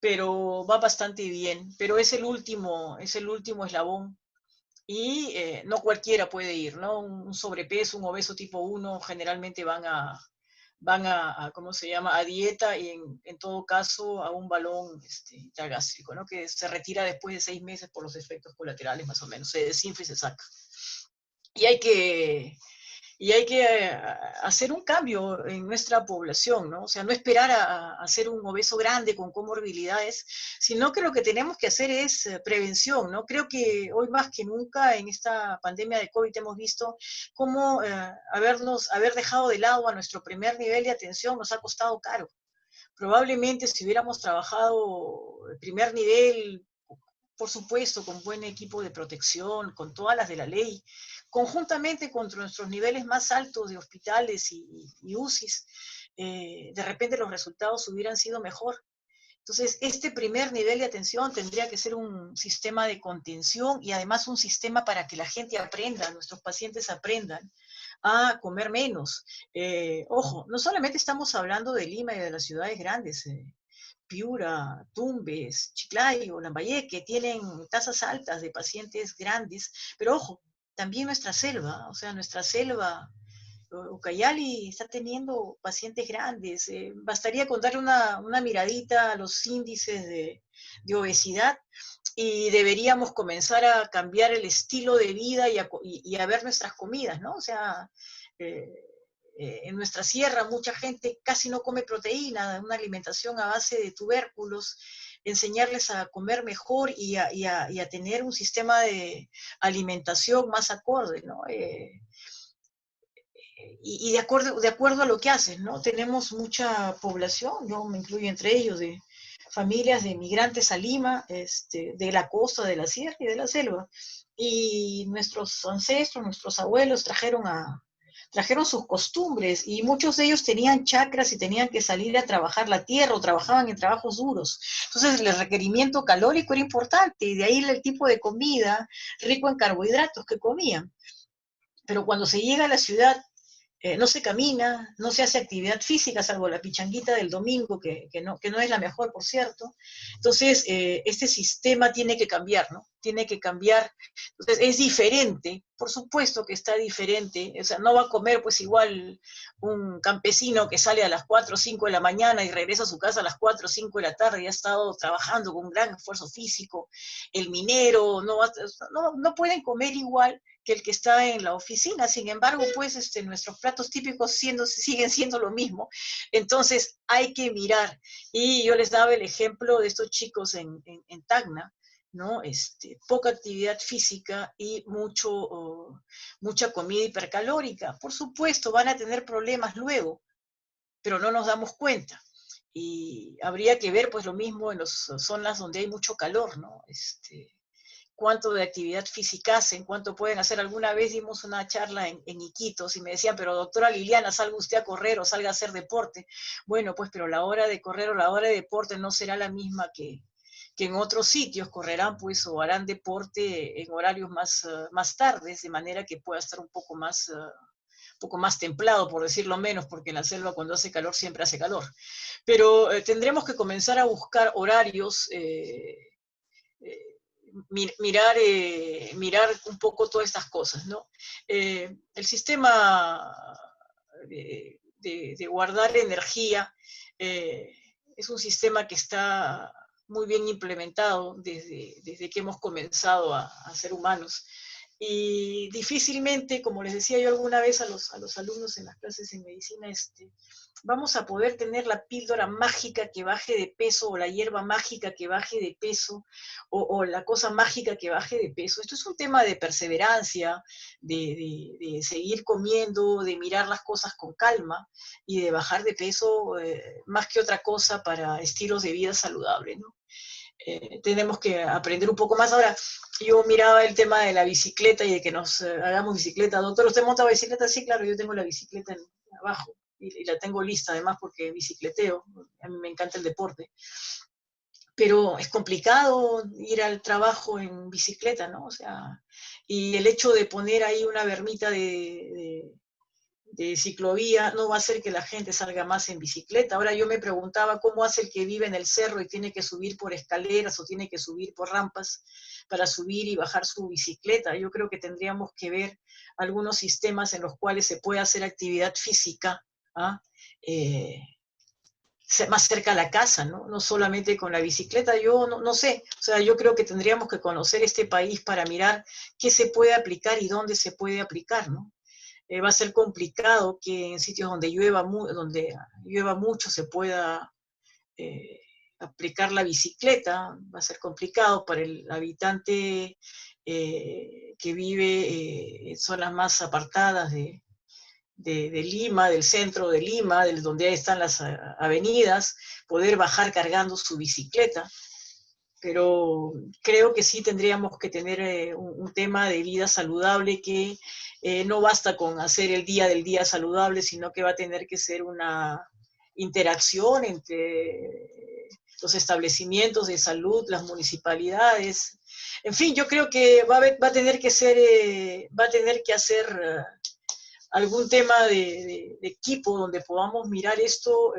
pero va bastante bien, pero es el último eslabón y no cualquiera puede ir, ¿no? Un sobrepeso, un obeso tipo 1 generalmente van a ¿cómo se llama?, a dieta y en todo caso a un balón intragástrico, ¿no? Que se retira después de 6 meses por los efectos colaterales más o menos, se desinfla y se saca. Y hay que, hacer un cambio en nuestra población, ¿no? O sea, no esperar a ser un obeso grande con comorbilidades, sino que lo que tenemos que hacer es prevención, ¿no? Creo que hoy más que nunca en esta pandemia de COVID hemos visto cómo haber dejado de lado a nuestro primer nivel de atención nos ha costado caro. Probablemente si hubiéramos trabajado el primer nivel, por supuesto, con buen equipo de protección, con todas las de la ley, conjuntamente con nuestros niveles más altos de hospitales y UCIs, de repente los resultados hubieran sido mejor. Entonces, este primer nivel de atención tendría que ser un sistema de contención y además un sistema para que la gente aprenda, nuestros pacientes aprendan a comer menos. Ojo, no solamente estamos hablando de Lima y de las ciudades grandes, Piura, Tumbes, Chiclayo, Lambayeque, tienen tasas altas de pacientes grandes, pero ojo, también nuestra selva, o sea, nuestra selva, Ucayali está teniendo pacientes grandes. Bastaría con darle una miradita a los índices de obesidad y deberíamos comenzar a cambiar el estilo de vida y a ver nuestras comidas, ¿no? O sea, en nuestra sierra mucha gente casi no come proteína, una alimentación a base de tubérculos, enseñarles a comer mejor y a tener un sistema de alimentación más acorde, ¿no? Y de acuerdo a lo que hacen, ¿no? Tenemos mucha población, yo me incluyo entre ellos, de familias de migrantes a Lima, de la costa, de la sierra y de la selva. Y nuestros ancestros, nuestros abuelos trajeron sus costumbres y muchos de ellos tenían chacras y tenían que salir a trabajar la tierra o trabajaban en trabajos duros. Entonces el requerimiento calórico era importante y de ahí el tipo de comida rico en carbohidratos que comían. Pero cuando se llega a la ciudad, no se camina, no se hace actividad física, salvo la pichanguita del domingo, que no es la mejor, por cierto. Entonces, este sistema tiene que cambiar, ¿no? tiene que cambiar. Entonces es diferente, por supuesto que está diferente, o sea, no va a comer pues igual un campesino que sale a las 4 o 5 de la mañana y regresa a su casa a las 4 o 5 de la tarde y ha estado trabajando con un gran esfuerzo físico, el minero, no pueden comer igual que el que está en la oficina. Sin embargo, pues nuestros platos típicos siguen siendo lo mismo. Entonces hay que mirar. Y yo les daba el ejemplo de estos chicos en Tacna, ¿no? Poca actividad física y mucha comida hipercalórica. Por supuesto, van a tener problemas luego, pero no nos damos cuenta. Y habría que ver, pues, lo mismo en las zonas donde hay mucho calor, ¿no? Cuánto de actividad física hacen, cuánto pueden hacer. Alguna vez dimos una charla en Iquitos y me decían, pero doctora Liliana, salga usted a correr o salga a hacer deporte. Bueno, pues, pero la hora de correr o la hora de deporte no será la misma que en otros sitios. Correrán pues o harán deporte en horarios más tardes, de manera que pueda estar un poco más templado, por decirlo menos, porque en la selva cuando hace calor siempre hace calor. Pero tendremos que comenzar a buscar horarios, mirar un poco todas estas cosas, ¿no? El sistema de guardar energía es un sistema que está muy bien implementado desde que hemos comenzado a ser humanos. Y difícilmente, como les decía yo alguna vez a los alumnos en las clases en medicina, vamos a poder tener la píldora mágica que baje de peso, o la hierba mágica que baje de peso, o la cosa mágica que baje de peso. Esto es un tema de perseverancia, de seguir comiendo, de mirar las cosas con calma y de bajar de peso más que otra cosa para estilos de vida saludables, ¿no? Tenemos que aprender un poco más. Ahora, yo miraba el tema de la bicicleta y de que nos hagamos bicicleta. Doctor, ¿usted monta bicicleta? Sí, claro, yo tengo la bicicleta abajo y la tengo lista además porque bicicleteo, a mí me encanta el deporte. Pero es complicado ir al trabajo en bicicleta, ¿no? O sea, y el hecho de poner ahí una bermita de ciclovía no va a hacer que la gente salga más en bicicleta. Ahora yo me preguntaba cómo hace el que vive en el cerro y tiene que subir por escaleras o tiene que subir por rampas para subir y bajar su bicicleta. Yo creo que tendríamos que ver algunos sistemas en los cuales se puede hacer actividad física, ¿ah? Más cerca a la casa, ¿no? No solamente con la bicicleta. Yo no sé, o sea, yo creo que tendríamos que conocer este país para mirar qué se puede aplicar y dónde se puede aplicar, ¿no? Va a ser complicado que en sitios donde llueva mucho se pueda aplicar la bicicleta. Va a ser complicado para el habitante que vive en zonas más apartadas de Lima, del centro de Lima, donde están las avenidas, poder bajar cargando su bicicleta. Pero creo que sí tendríamos que tener un tema de vida saludable que no basta con hacer el día del día saludable, sino que va a tener que ser una interacción entre los establecimientos de salud, las municipalidades. En fin, yo creo que va a tener que hacer algún tema de equipo donde podamos mirar esto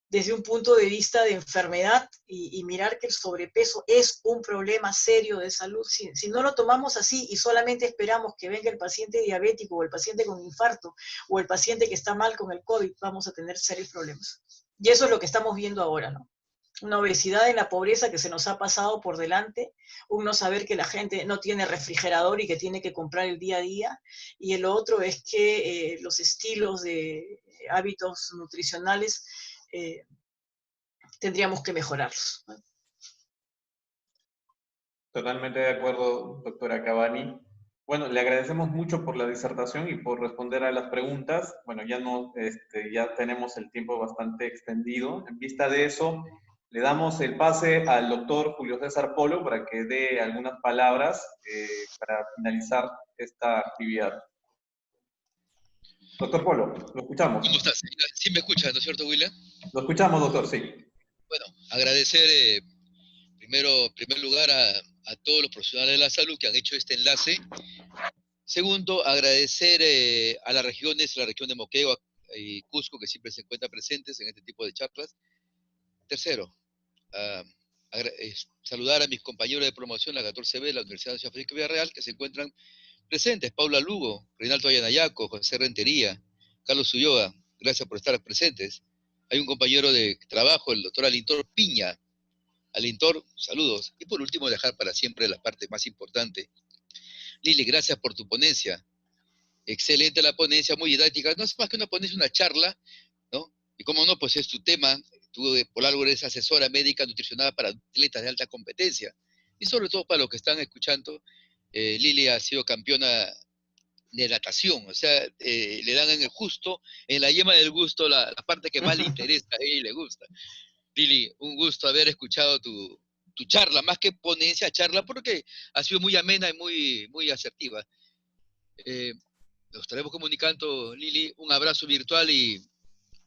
desde un punto de vista de enfermedad y mirar que el sobrepeso es un problema serio de salud. Si no lo tomamos así y solamente esperamos que venga el paciente diabético o el paciente con infarto o el paciente que está mal con el COVID, vamos a tener serios problemas. Y eso es lo que estamos viendo ahora, ¿no? Una obesidad en la pobreza que se nos ha pasado por delante, un no saber que la gente no tiene refrigerador y que tiene que comprar el día a día, y el otro es que los estilos de hábitos nutricionales tendríamos que mejorarlos, ¿no? Totalmente de acuerdo, doctora Cavani. Bueno, le agradecemos mucho por la disertación y por responder a las preguntas. Bueno, ya tenemos el tiempo bastante extendido. En vista de eso, le damos el pase al doctor Julio César Polo para que dé algunas palabras para finalizar esta actividad. Doctor Polo, lo escuchamos. ¿Cómo estás? Sí me escuchas, ¿no es cierto, William? Lo escuchamos, doctor, sí. Bueno, agradecer en primer lugar a todos los profesionales de la salud que han hecho este enlace. Segundo, agradecer a las regiones, la región de Moquegua y Cusco, que siempre se encuentran presentes en este tipo de charlas. Tercero, saludar a mis compañeros de promoción, la 14B de la Universidad Nacional Francisco Villarreal, que se encuentran presentes: Paula Lugo, Reinaldo Ayanayaco, José Rentería, Carlos Ulloa, gracias por estar presentes. Hay un compañero de trabajo, el doctor Alintor Piña. Alintor, saludos. Y por último, dejar para siempre la parte más importante. Lili, gracias por tu ponencia. Excelente la ponencia, muy didáctica. No es más que una ponencia, una charla, ¿no? Y cómo no, pues es tu tema. Tú por algo eres asesora médica nutricional para atletas de alta competencia. Y sobre todo para los que están escuchando, Lili ha sido campeona de natación, o sea, le dan en el justo, en la yema del gusto, la parte que más le interesa a ella y le gusta. Lili, un gusto haber escuchado tu charla, más que ponencia, charla, porque ha sido muy amena y muy asertiva. Nos estaremos comunicando, Lili, un abrazo virtual y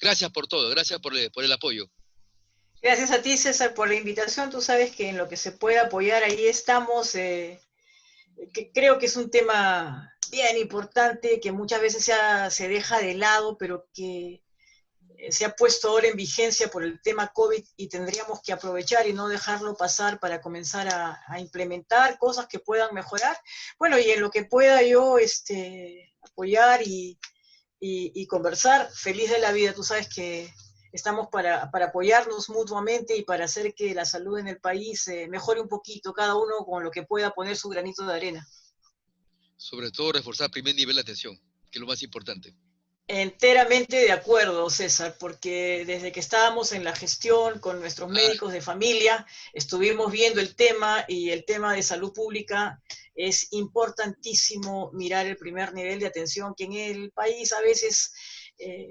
gracias por todo, gracias por el apoyo. Gracias a ti, César, por la invitación. Tú sabes que en lo que se puede apoyar, ahí estamos. Que creo que es un tema bien importante, que muchas veces se deja de lado, pero que se ha puesto ahora en vigencia por el tema COVID y tendríamos que aprovechar y no dejarlo pasar para comenzar a implementar cosas que puedan mejorar. Bueno, y en lo que pueda yo apoyar y conversar, feliz de la vida. Tú sabes que estamos para apoyarnos mutuamente y para hacer que la salud en el país mejore un poquito, cada uno con lo que pueda poner su granito de arena. Sobre todo reforzar el primer nivel de atención, que es lo más importante. Enteramente de acuerdo, César, porque desde que estábamos en la gestión con nuestros médicos de familia, estuvimos viendo el tema y el tema de salud pública es importantísimo mirar el primer nivel de atención, que en el país a veces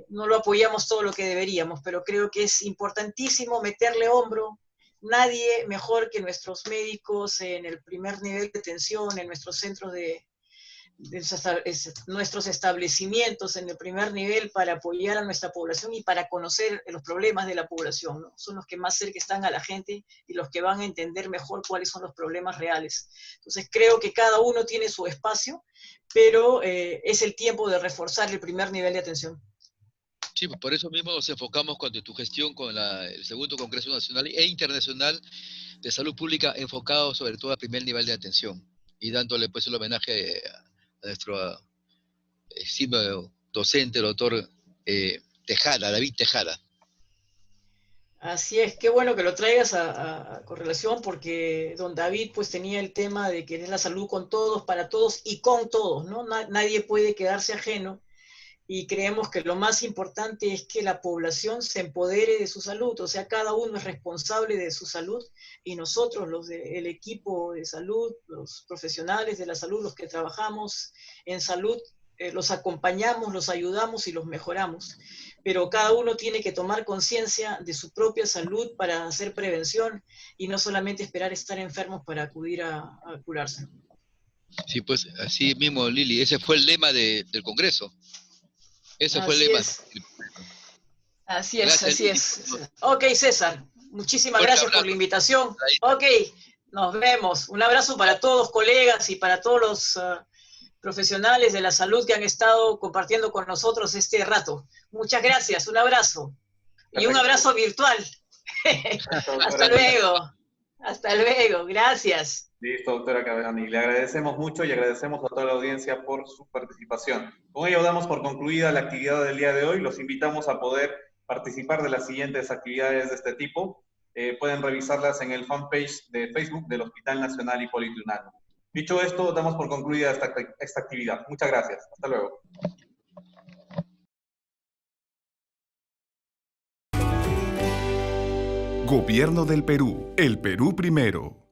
no lo apoyamos todo lo que deberíamos, pero creo que es importantísimo meterle hombro. Nadie mejor que nuestros médicos en el primer nivel de atención, en nuestros centros de nuestros establecimientos en el primer nivel para apoyar a nuestra población y para conocer los problemas de la población, ¿no? Son los que más cerca están a la gente y los que van a entender mejor cuáles son los problemas reales. Entonces creo que cada uno tiene su espacio, pero es el tiempo de reforzar el primer nivel de atención. Sí, pues por eso mismo nos enfocamos con tu gestión con el segundo Congreso Nacional e Internacional de Salud Pública, enfocado sobre todo al primer nivel de atención y dándole pues el homenaje a nuestro eximio docente, el doctor Tejada, David Tejada. Así es, qué bueno que lo traigas a correlación, porque don David pues tenía el tema de querer la salud con todos, para todos y con todos, ¿no? Nadie puede quedarse ajeno, y creemos que lo más importante es que la población se empodere de su salud, o sea, cada uno es responsable de su salud, y nosotros, el equipo de salud, los profesionales de la salud, los que trabajamos en salud, los acompañamos, los ayudamos y los mejoramos. Pero cada uno tiene que tomar conciencia de su propia salud para hacer prevención y no solamente esperar estar enfermos para acudir a curarse. Sí, pues así mismo, Lili, ese fue el lema del Congreso. Ese fue el lema. Así es, gracias, así Lili, es. Ok, César, muchísimas gracias por la invitación. Ok, nos vemos. Un abrazo para todos, colegas, y para todos los profesionales de la salud que han estado compartiendo con nosotros este rato. Muchas gracias, un abrazo. Perfecto. Y un abrazo virtual. Hasta luego. Hasta luego, gracias. Listo, doctora Cavani. Le agradecemos mucho y agradecemos a toda la audiencia por su participación. Con ello damos por concluida la actividad del día de hoy. Los invitamos a poder participar de las siguientes actividades de este tipo. Pueden revisarlas en el fanpage de Facebook del Hospital Nacional Hipólito Unanue. Dicho esto, damos por concluida esta actividad. Muchas gracias. Hasta luego. Gobierno del Perú. El Perú primero.